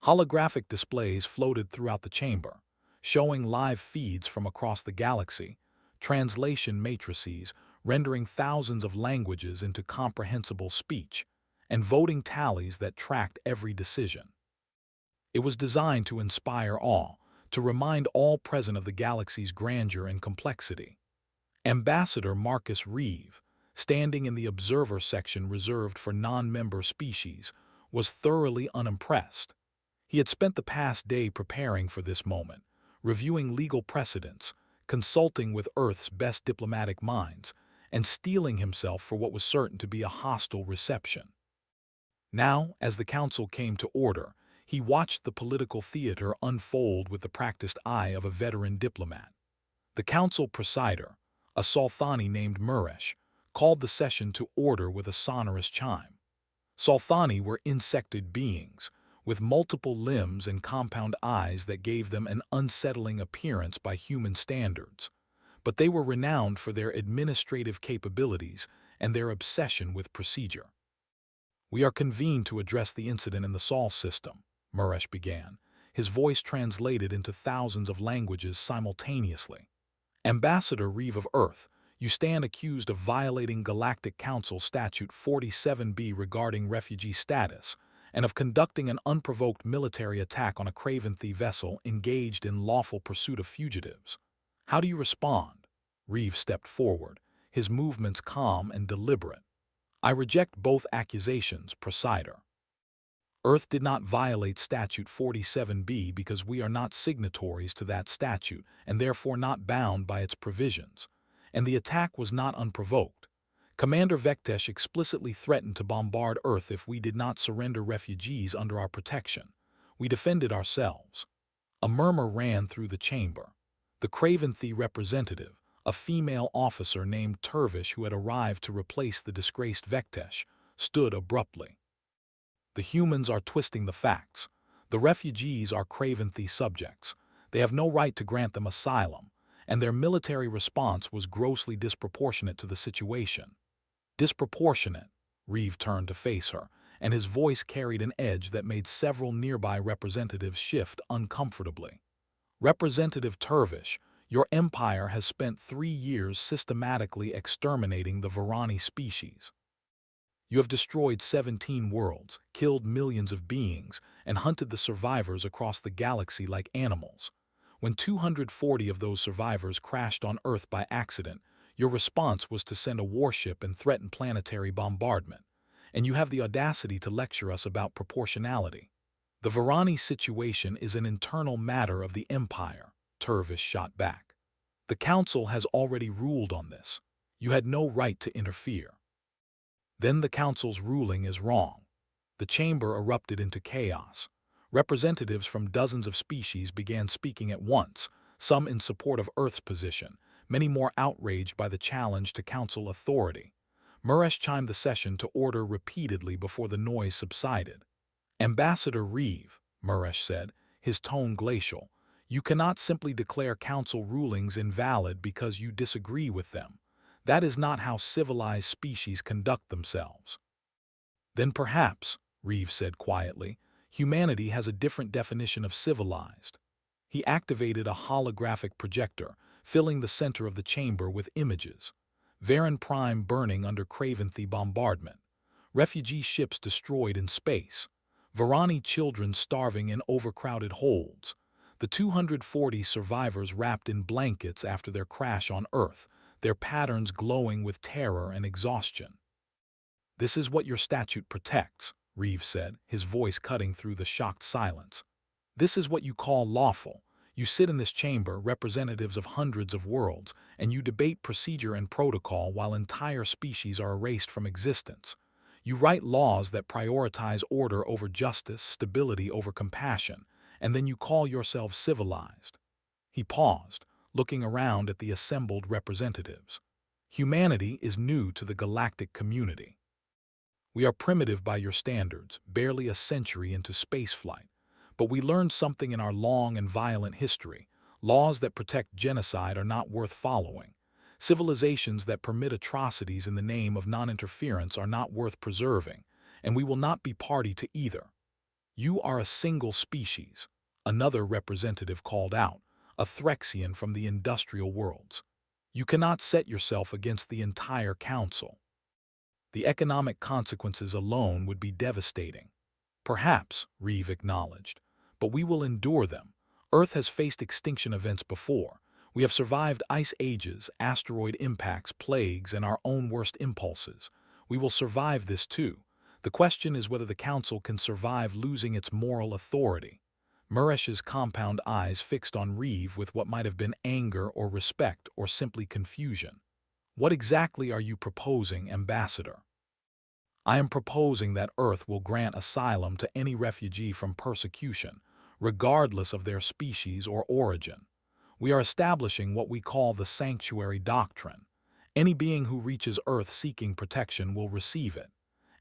Holographic displays floated throughout the chamber, showing live feeds from across the galaxy, translation matrices rendering thousands of languages into comprehensible speech, and voting tallies that tracked every decision. It was designed to inspire awe, to remind all present of the galaxy's grandeur and complexity. Ambassador Marcus Reeve, standing in the observer section reserved for non-member species, was thoroughly unimpressed. He had spent the past day preparing for this moment, reviewing legal precedents, consulting with Earth's best diplomatic minds, and steeling himself for what was certain to be a hostile reception. Now, as the council came to order, he watched the political theater unfold with the practiced eye of a veteran diplomat. The council presider, a Salthani named Muresh, called the session to order with a sonorous chime. Salthani were insected beings, with multiple limbs and compound eyes that gave them an unsettling appearance by human standards. But they were renowned for their administrative capabilities and their obsession with procedure. We are convened to address the incident in the Sol system, Muresh began, his voice translated into thousands of languages simultaneously. Ambassador Reeve of Earth, you stand accused of violating Galactic Council Statute 47B regarding refugee status, and of conducting an unprovoked military attack on a Craventhy vessel engaged in lawful pursuit of fugitives. How do you respond? Reeve stepped forward, his movements calm and deliberate. I reject both accusations, Presider. Earth did not violate Statute 47B because we are not signatories to that statute and therefore not bound by its provisions, and the attack was not unprovoked. Commander Vectesh explicitly threatened to bombard Earth if we did not surrender refugees under our protection. We defended ourselves. A murmur ran through the chamber. The Craventhy representative, a female officer named Turvish who had arrived to replace the disgraced Vectesh, stood abruptly. The humans are twisting the facts. The refugees are Craventhy subjects. They have no right to grant them asylum, and their military response was grossly disproportionate to the situation. Disproportionate, Reeve turned to face her, and his voice carried an edge that made several nearby representatives shift uncomfortably. Representative Turvish, your empire has spent 3 years systematically exterminating the Varani species. You have destroyed 17 worlds, killed millions of beings, and hunted the survivors across the galaxy like animals. When 240 of those survivors crashed on Earth by accident, your response was to send a warship and threaten planetary bombardment. And you have the audacity to lecture us about proportionality. The Varani situation is an internal matter of the Empire, Turvis shot back. The Council has already ruled on this. You had no right to interfere. Then the Council's ruling is wrong. The chamber erupted into chaos. Representatives from dozens of species began speaking at once, some in support of Earth's position, many more outraged by the challenge to Council authority. Muresh chimed the session to order repeatedly before the noise subsided. Ambassador Reeve, Muresh said, his tone glacial, you cannot simply declare Council rulings invalid because you disagree with them. That is not how civilized species conduct themselves. Then perhaps, Reeve said quietly, humanity has a different definition of civilized. He activated a holographic projector, filling the center of the chamber with images. Varen Prime burning under Craventhy bombardment. Refugee ships destroyed in space. Varani children starving in overcrowded holds. The 240 survivors wrapped in blankets after their crash on Earth, their patterns glowing with terror and exhaustion. This is what your statute protects, Reeve said, his voice cutting through the shocked silence. This is what you call lawful. You sit in this chamber, representatives of hundreds of worlds, and you debate procedure and protocol while entire species are erased from existence. You write laws that prioritize order over justice, stability over compassion, and then you call yourselves civilized. He paused, looking around at the assembled representatives. Humanity is new to the galactic community. We are primitive by your standards, barely a century into spaceflight. But we learned something in our long and violent history. Laws that protect genocide are not worth following. Civilizations that permit atrocities in the name of non-interference are not worth preserving, and we will not be party to either. You are a single species, another representative called out, a Threxian from the industrial worlds. You cannot set yourself against the entire council. The economic consequences alone would be devastating. Perhaps, Reeve acknowledged, but we will endure them. Earth has faced extinction events before. We have survived ice ages, asteroid impacts, plagues, and our own worst impulses. We will survive this too. The question is whether the Council can survive losing its moral authority. Muresh's compound eyes fixed on Reeve with what might have been anger or respect or simply confusion. What exactly are you proposing, Ambassador? I am proposing that Earth will grant asylum to any refugee from persecution, regardless of their species or origin. We are establishing what we call the Sanctuary Doctrine. Any being who reaches Earth seeking protection will receive it.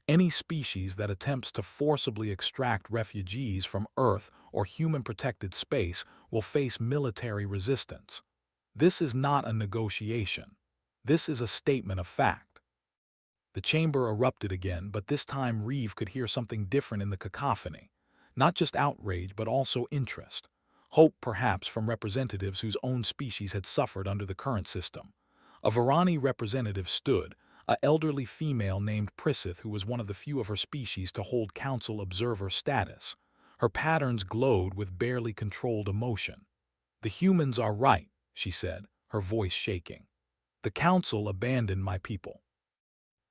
Any species that attempts to forcibly extract refugees from Earth or human-protected space will face military resistance. This is not a negotiation. This is a statement of fact. The chamber erupted again, but this time Reeve could hear something different in the cacophony. Not just outrage, but also interest. Hope, perhaps, from representatives whose own species had suffered under the current system. A Varani representative stood, an elderly female named Prisith, who was one of the few of her species to hold council observer status. Her patterns glowed with barely controlled emotion. The humans are right, she said, her voice shaking. The council abandoned my people.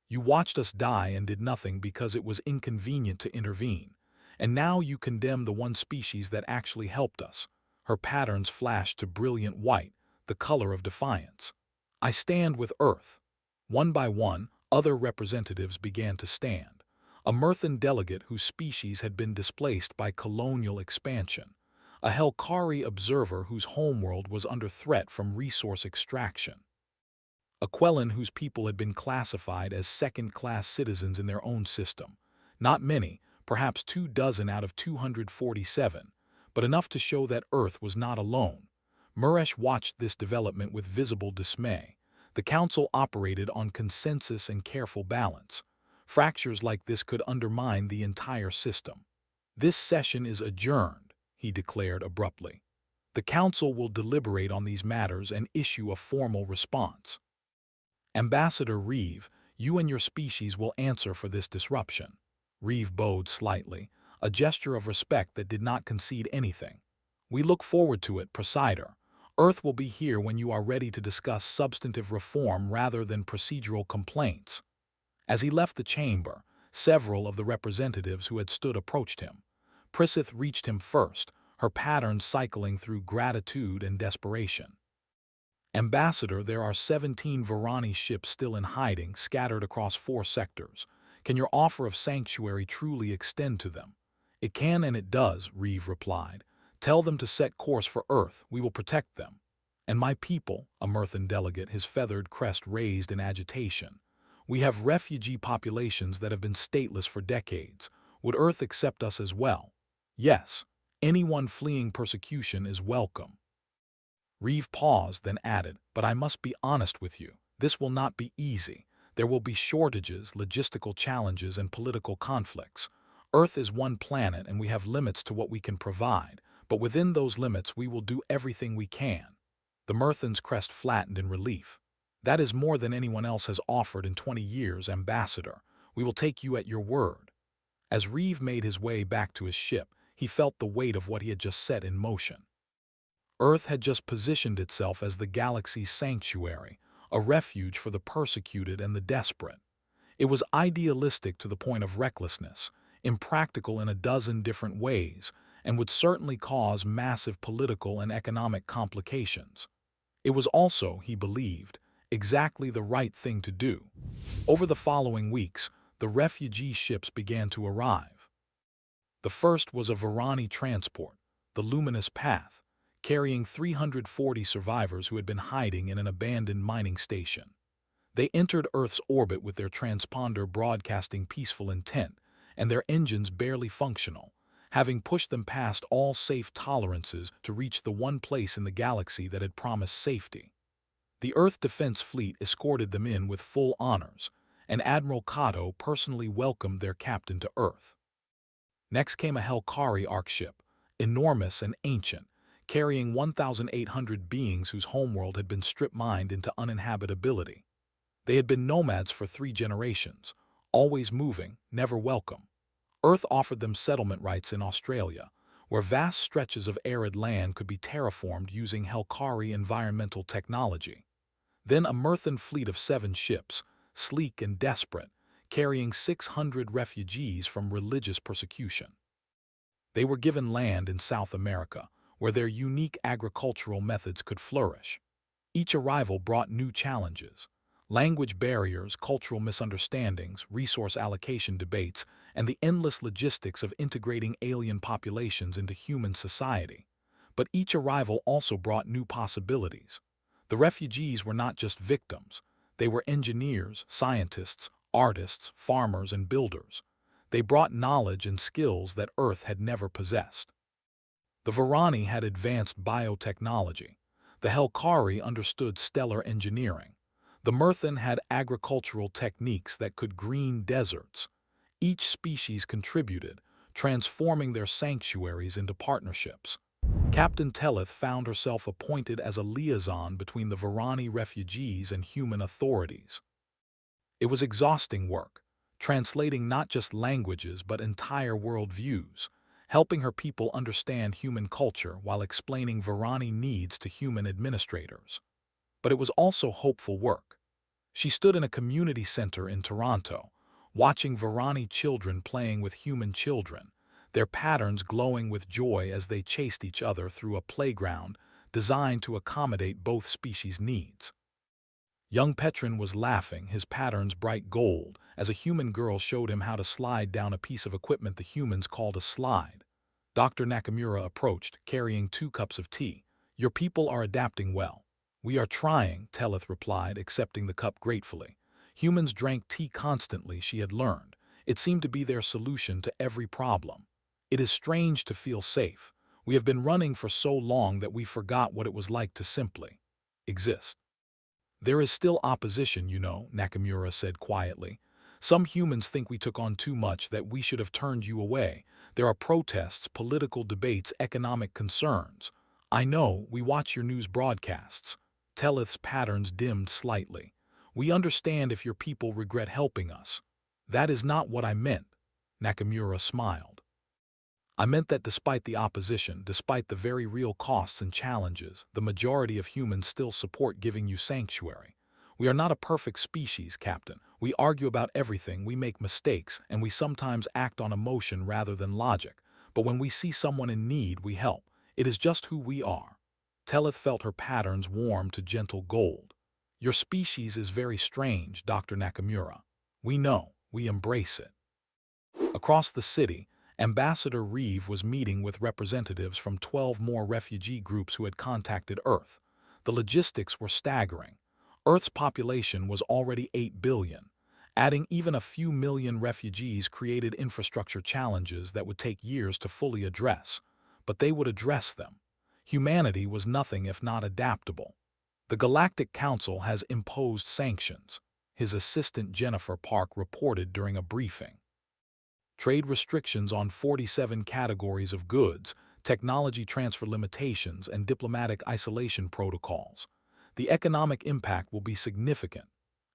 You watched us die and did nothing because it was inconvenient to intervene. And now you condemn the one species that actually helped us. Her patterns flashed to brilliant white, the color of defiance. I stand with Earth. One by one, other representatives began to stand. A Myrthan delegate whose species had been displaced by colonial expansion. A Helkari observer whose homeworld was under threat from resource extraction. A Quellan whose people had been classified as second-class citizens in their own system. Not many, perhaps 24 out of 247, but enough to show that Earth was not alone. Muresh watched this development with visible dismay. The council operated on consensus and careful balance. Fractures like this could undermine the entire system. This session is adjourned, he declared abruptly. The council will deliberate on these matters and issue a formal response. Ambassador Reeve, you and your species will answer for this disruption. Reeve bowed slightly, a gesture of respect that did not concede anything. We look forward to it, Presider. Earth will be here when you are ready to discuss substantive reform rather than procedural complaints. As he left the chamber, several of the representatives who had stood approached him. Prisith reached him first, her patterns cycling through gratitude and desperation. Ambassador, there are 17 Varani ships still in hiding, scattered across 4 sectors. Can your offer of sanctuary truly extend to them? It can and it does, Reeve replied. Tell them to set course for Earth, we will protect them. And my people, a Myrthan delegate, his feathered crest raised in agitation. We have refugee populations that have been stateless for decades. Would Earth accept us as well? Yes, anyone fleeing persecution is welcome. Reeve paused, then added, but I must be honest with you. This will not be easy. There will be shortages, logistical challenges, and political conflicts. Earth is one planet and we have limits to what we can provide, but within those limits we will do everything we can. The Myrthan's crest flattened in relief. That is more than anyone else has offered in 20 years, Ambassador. We will take you at your word. As Reeve made his way back to his ship, he felt the weight of what he had just set in motion. Earth had just positioned itself as the galaxy's sanctuary, a refuge for the persecuted and the desperate. It was idealistic to the point of recklessness, impractical in a dozen different ways, and would certainly cause massive political and economic complications. It was also, he believed, exactly the right thing to do. Over the following weeks, the refugee ships began to arrive. The first was a Varani transport, the Luminous Path, carrying 340 survivors who had been hiding in an abandoned mining station. They entered Earth's orbit with their transponder broadcasting peaceful intent, and their engines barely functional, having pushed them past all safe tolerances to reach the one place in the galaxy that had promised safety. The Earth Defense Fleet escorted them in with full honors, and Admiral Kato personally welcomed their captain to Earth. Next came a Helkari Ark ship, enormous and ancient, carrying 1,800 beings whose homeworld had been strip-mined into uninhabitability. They had been nomads for 3 generations, always moving, never welcome. Earth offered them settlement rights in Australia, where vast stretches of arid land could be terraformed using Helkari environmental technology. Then a Myrthan fleet of 7 ships, sleek and desperate, carrying 600 refugees from religious persecution. They were given land in South America, where their unique agricultural methods could flourish. Each arrival brought new challenges: language barriers, cultural misunderstandings, resource allocation debates, and the endless logistics of integrating alien populations into human society. But each arrival also brought new possibilities. The refugees were not just victims. They were engineers, scientists, artists, farmers, and builders. They brought knowledge and skills that Earth had never possessed. The Varani had advanced biotechnology. The Helkari understood stellar engineering. The Myrthan had agricultural techniques that could green deserts. Each species contributed, transforming their sanctuaries into partnerships. Captain Tellith found herself appointed as a liaison between the Varani refugees and human authorities. It was exhausting work, translating not just languages but entire worldviews, helping her people understand human culture while explaining Varani needs to human administrators. But it was also hopeful work. She stood in a community center in Toronto, watching Varani children playing with human children, their patterns glowing with joy as they chased each other through a playground designed to accommodate both species' needs. Young Petrin was laughing, his patterns bright gold, as a human girl showed him how to slide down a piece of equipment the humans called a slide. Dr. Nakamura approached, carrying 2 cups of tea. Your people are adapting well. We are trying, Tellith replied, accepting the cup gratefully. Humans drank tea constantly, she had learned. It seemed to be their solution to every problem. It is strange to feel safe. We have been running for so long that we forgot what it was like to simply exist. There is still opposition, you know, Nakamura said quietly. Some humans think we took on too much, that we should have turned you away. There are protests, political debates, economic concerns. I know, we watch your news broadcasts. Tellith's patterns dimmed slightly. We understand if your people regret helping us. That is not what I meant. Nakamura smiled. I meant that despite the opposition, despite the very real costs and challenges, the majority of humans still support giving you sanctuary. We are not a perfect species, Captain. We argue about everything, we make mistakes, and we sometimes act on emotion rather than logic. But when we see someone in need, we help. It is just who we are. Tellith felt her patterns warm to gentle gold. Your species is very strange, Dr. Nakamura. We know. We embrace it. Across the city, Ambassador Reeve was meeting with representatives from 12 more refugee groups who had contacted Earth. The logistics were staggering. Earth's population was already 8 billion. Adding even a few million refugees created infrastructure challenges that would take years to fully address. But they would address them. Humanity was nothing if not adaptable. The Galactic Council has imposed sanctions, his assistant Jennifer Park reported during a briefing. Trade restrictions on 47 categories of goods, technology transfer limitations, and diplomatic isolation protocols. The economic impact will be significant.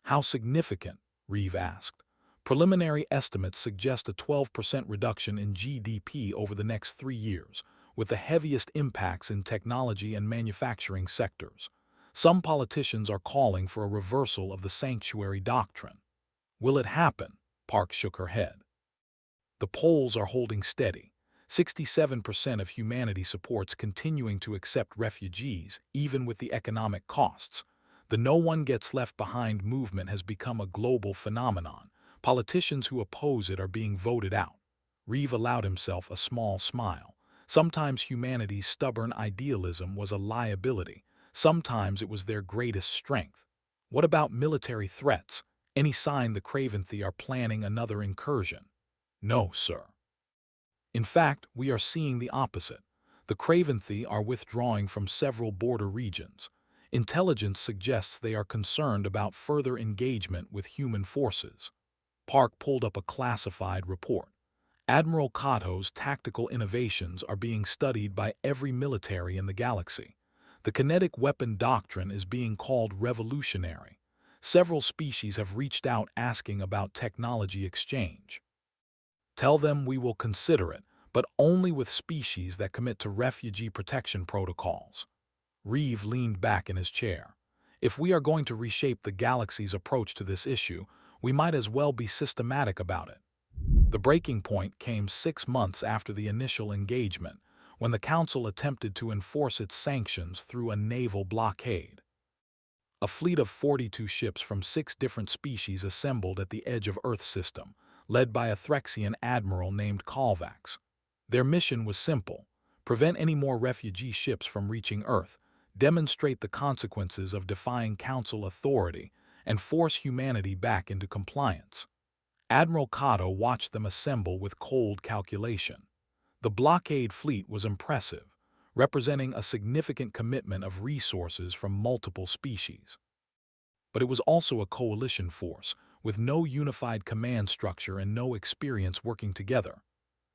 How significant? Reeve asked. Preliminary estimates suggest a 12% reduction in GDP over the next 3 years, with the heaviest impacts in technology and manufacturing sectors. Some politicians are calling for a reversal of the sanctuary doctrine. Will it happen? Park shook her head. The polls are holding steady. 67% of humanity supports continuing to accept refugees, even with the economic costs. The no one gets left behind movement has become a global phenomenon. Politicians who oppose it are being voted out. Reeve allowed himself a small smile. Sometimes humanity's stubborn idealism was a liability. Sometimes it was their greatest strength. What about military threats? Any sign the Craventhi are planning another incursion? No, sir. In fact, we are seeing the opposite. The Craventhi are withdrawing from several border regions. Intelligence suggests they are concerned about further engagement with human forces. Park pulled up a classified report. Admiral Kato's tactical innovations are being studied by every military in the galaxy. The kinetic weapon doctrine is being called revolutionary. Several species have reached out asking about technology exchange. Tell them we will consider it, but only with species that commit to refugee protection protocols. Reeve leaned back in his chair. If we are going to reshape the galaxy's approach to this issue, we might as well be systematic about it. The breaking point came 6 months after the initial engagement, when the Council attempted to enforce its sanctions through a naval blockade. A fleet of 42 ships from 6 different species assembled at the edge of Earth's system, led by a Threxian admiral named Kalvax. Their mission was simple: prevent any more refugee ships from reaching Earth, demonstrate the consequences of defying Council authority, and force humanity back into compliance. Admiral Kato watched them assemble with cold calculation. The blockade fleet was impressive, representing a significant commitment of resources from multiple species. But it was also a coalition force, with no unified command structure and no experience working together.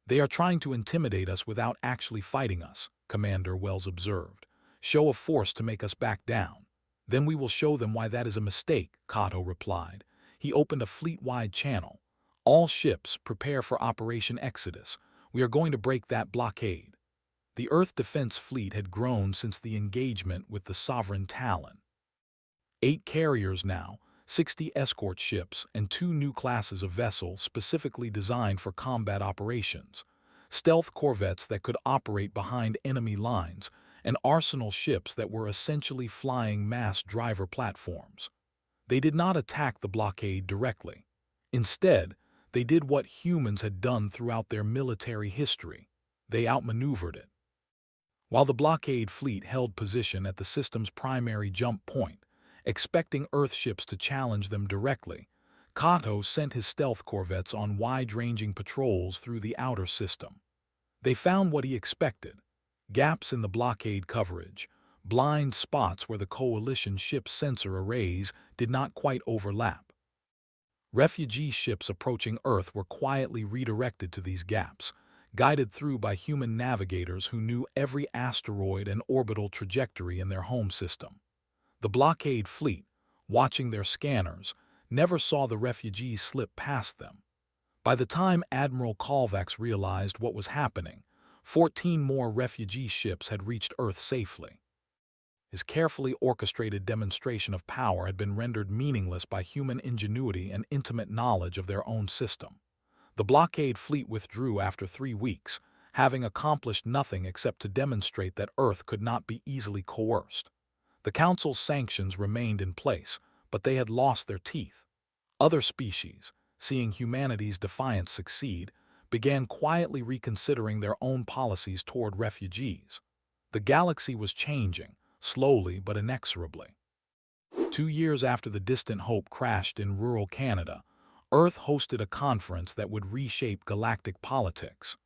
They are trying to intimidate us without actually fighting us, Commander Wells observed. Show a force to make us back down. Then we will show them why that is a mistake, Kato replied. He opened a fleet-wide channel. All ships, prepare for Operation Exodus. We are going to break that blockade. The Earth Defense Fleet had grown since the engagement with the Sovereign Talon. 8 carriers now, 60 escort ships, and 2 new classes of vessels specifically designed for combat operations, stealth corvettes that could operate behind enemy lines, and arsenal ships that were essentially flying mass driver platforms. They did not attack the blockade directly. Instead, they did what humans had done throughout their military history. They outmaneuvered it. While the blockade fleet held position at the system's primary jump point, expecting Earth ships to challenge them directly, Kato sent his stealth corvettes on wide-ranging patrols through the outer system. They found what he expected: gaps in the blockade coverage, blind spots where the coalition ship's sensor arrays did not quite overlap. Refugee ships approaching Earth were quietly redirected to these gaps, guided through by human navigators who knew every asteroid and orbital trajectory in their home system. The blockade fleet, watching their scanners, never saw the refugees slip past them. By the time Admiral Kalvax realized what was happening, 14 more refugee ships had reached Earth safely. His carefully orchestrated demonstration of power had been rendered meaningless by human ingenuity and intimate knowledge of their own system. The blockade fleet withdrew after 3 weeks, having accomplished nothing except to demonstrate that Earth could not be easily coerced. The Council's sanctions remained in place, but they had lost their teeth. Other species, seeing humanity's defiance succeed, began quietly reconsidering their own policies toward refugees. The galaxy was changing, slowly but inexorably. 2 years after the Distant Hope crashed in rural Canada, Earth hosted a conference that would reshape galactic politics.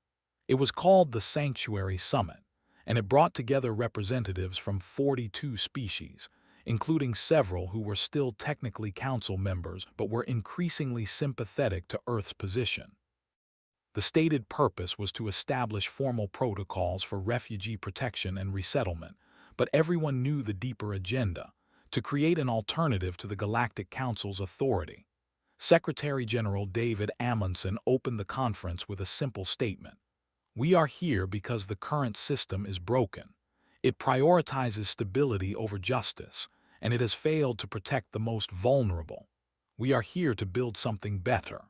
It was called the Sanctuary Summit, and it brought together representatives from 42 species, including several who were still technically council members but were increasingly sympathetic to Earth's position. The stated purpose was to establish formal protocols for refugee protection and resettlement, but everyone knew the deeper agenda: to create an alternative to the Galactic Council's authority. Secretary General David Amundsen opened the conference with a simple statement: "We are here because the current system is broken. It prioritizes stability over justice, and it has failed to protect the most vulnerable. We are here to build something better."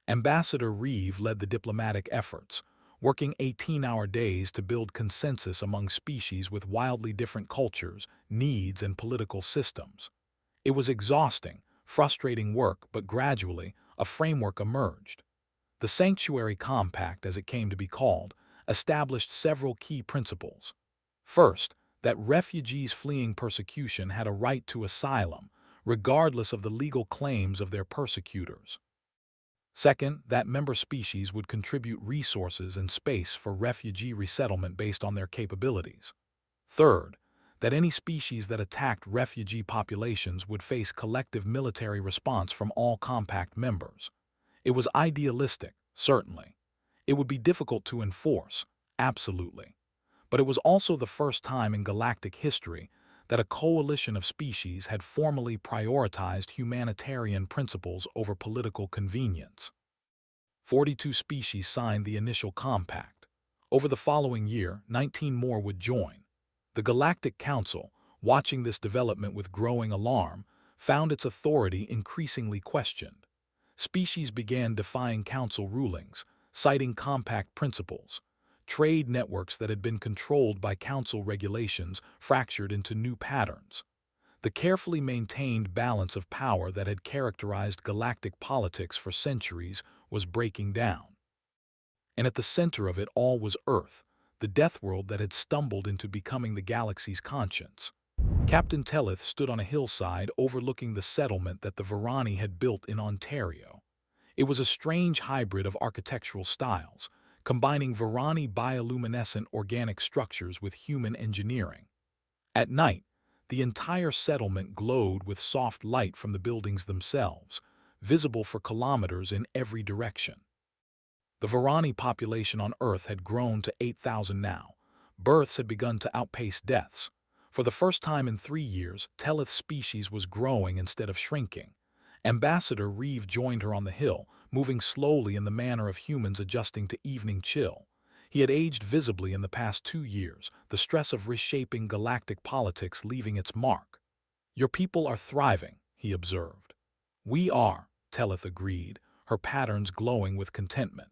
Ambassador Reeve led the diplomatic efforts, working 18-hour days to build consensus among species with wildly different cultures, needs, and political systems. It was exhausting, frustrating work, but gradually, a framework emerged. The Sanctuary Compact, as it came to be called, established several key principles. First, that refugees fleeing persecution had a right to asylum, regardless of the legal claims of their persecutors. Second, that member species would contribute resources and space for refugee resettlement based on their capabilities. Third, that any species that attacked refugee populations would face collective military response from all compact members. It was idealistic, certainly. It would be difficult to enforce, absolutely. But it was also the first time in galactic history that a coalition of species had formally prioritized humanitarian principles over political convenience. 42 species signed the initial compact. Over the following year, 19 more would join. The Galactic Council, watching this development with growing alarm, found its authority increasingly questioned. Species began defying Council rulings, citing compact principles. Trade networks that had been controlled by Council regulations fractured into new patterns. The carefully maintained balance of power that had characterized galactic politics for centuries was breaking down. And at the center of it all was Earth, the death world that had stumbled into becoming the galaxy's conscience. Captain Tellith stood on a hillside overlooking the settlement that the Varani had built in Ontario. It was a strange hybrid of architectural styles, combining Varani bioluminescent organic structures with human engineering. At night, the entire settlement glowed with soft light from the buildings themselves, visible for kilometers in every direction. The Varani population on Earth had grown to 8,000 now. Births had begun to outpace deaths. For the first time in 3 years, Tellith's species was growing instead of shrinking. Ambassador Reeve joined her on the hill, moving slowly in the manner of humans adjusting to evening chill. He had aged visibly in the past 2 years, the stress of reshaping galactic politics leaving its mark. "Your people are thriving," he observed. "We are," Tellith agreed, her patterns glowing with contentment.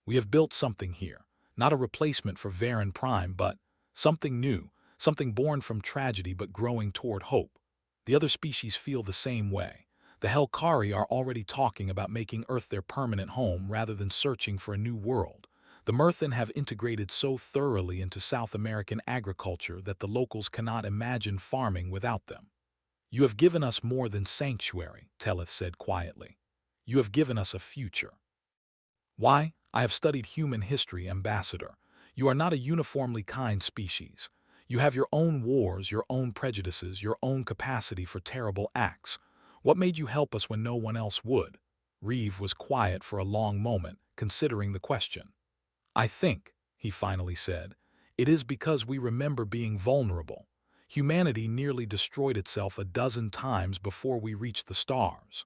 "We have built something here, not a replacement for Varen Prime, but something new, something born from tragedy but growing toward hope. The other species feel the same way. The Helkari are already talking about making Earth their permanent home rather than searching for a new world. The Murthan have integrated so thoroughly into South American agriculture that the locals cannot imagine farming without them." "You have given us more than sanctuary," Tellith said quietly. "You have given us a future." "Why? I have studied human history, Ambassador. You are not a uniformly kind species. You have your own wars, your own prejudices, your own capacity for terrible acts. What made you help us when no one else would?" Reeve was quiet for a long moment, considering the question. "I think," he finally said, "it is because we remember being vulnerable. Humanity nearly destroyed itself a dozen times before we reached the stars."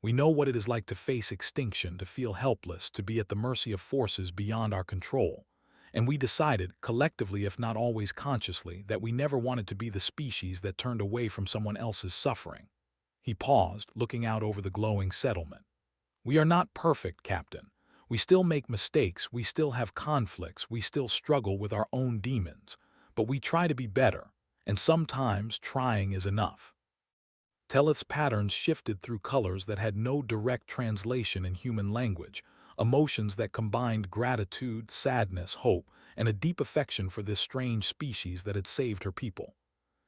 We know what it is like to face extinction, to feel helpless, to be at the mercy of forces beyond our control. And we decided, collectively if not always consciously, that we never wanted to be the species that turned away from someone else's suffering. He paused, looking out over the glowing settlement. We are not perfect, Captain. We still make mistakes, we still have conflicts, we still struggle with our own demons. But we try to be better, and sometimes trying is enough. Tellith's patterns shifted through colors that had no direct translation in human language, emotions that combined gratitude, sadness, hope, and a deep affection for this strange species that had saved her people.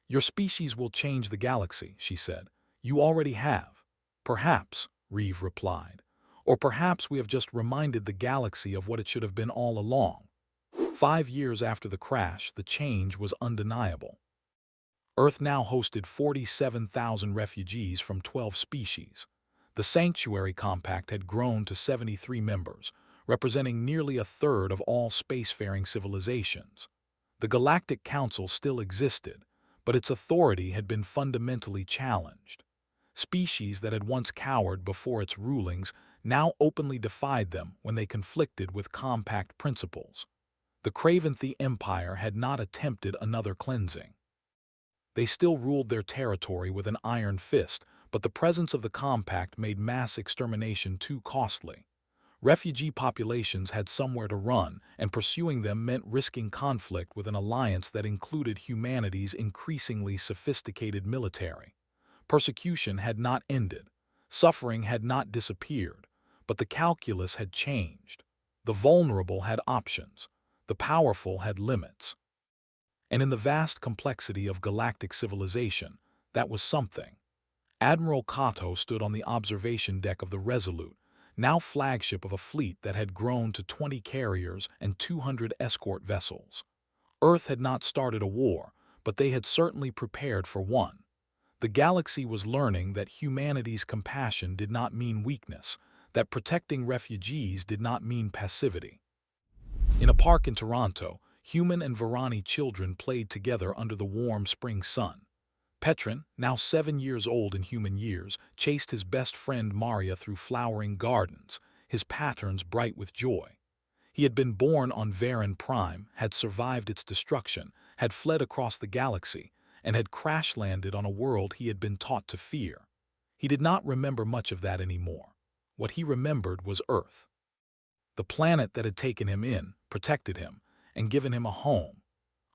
Your species will change the galaxy, she said. You already have. Perhaps, Reeve replied. Or perhaps we have just reminded the galaxy of what it should have been all along. 5 years after the crash, the change was undeniable. Earth now hosted 47,000 refugees from 12 species. The Sanctuary Compact had grown to 73 members, representing nearly a third of all spacefaring civilizations. The Galactic Council still existed, but its authority had been fundamentally challenged. Species that had once cowered before its rulings now openly defied them when they conflicted with Compact principles. The Craventhi Empire had not attempted another cleansing. They still ruled their territory with an iron fist, but the presence of the Compact made mass extermination too costly. Refugee populations had somewhere to run, and pursuing them meant risking conflict with an alliance that included humanity's increasingly sophisticated military. Persecution had not ended, suffering had not disappeared, but the calculus had changed. The vulnerable had options, the powerful had limits. And in the vast complexity of galactic civilization, that was something. Admiral Kato stood on the observation deck of the Resolute, now flagship of a fleet that had grown to 20 carriers and 200 escort vessels. Earth had not started a war, but they had certainly prepared for one. The galaxy was learning that humanity's compassion did not mean weakness, that protecting refugees did not mean passivity. In a park in Toronto, human and Varani children played together under the warm spring sun. Petrin, now 7 years old in human years, chased his best friend Maria through flowering gardens, his patterns bright with joy. He had been born on Varen Prime, had survived its destruction, had fled across the galaxy, and had crash-landed on a world he had been taught to fear. He did not remember much of that anymore. What he remembered was Earth. The planet that had taken him in, protected him, and given him a home.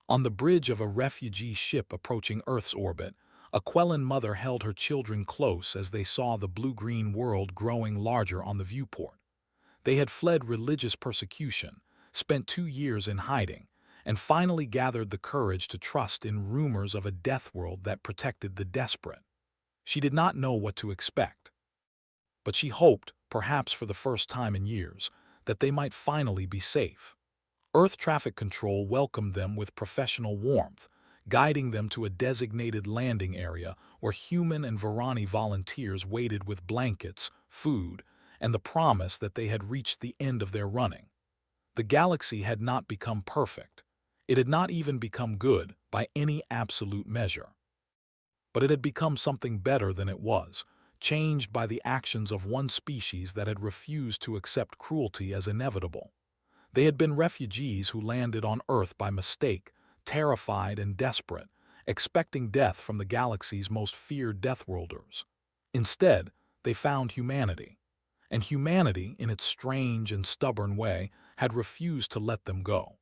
On the bridge of a refugee ship approaching Earth's orbit, a Quellan mother held her children close as they saw the blue-green world growing larger on the viewport. They had fled religious persecution, spent 2 years in hiding, and finally gathered the courage to trust in rumors of a death world that protected the desperate. She did not know what to expect. But she hoped, perhaps for the first time in years, that they might finally be safe. Earth Traffic Control welcomed them with professional warmth, guiding them to a designated landing area where human and Varani volunteers waited with blankets, food, and the promise that they had reached the end of their running. The galaxy had not become perfect. It had not even become good by any absolute measure. But it had become something better than it was, changed by the actions of one species that had refused to accept cruelty as inevitable. They had been refugees who landed on Earth by mistake, terrified and desperate, expecting death from the galaxy's most feared deathworlders. Instead, they found humanity. And humanity, in its strange and stubborn way, had refused to let them go.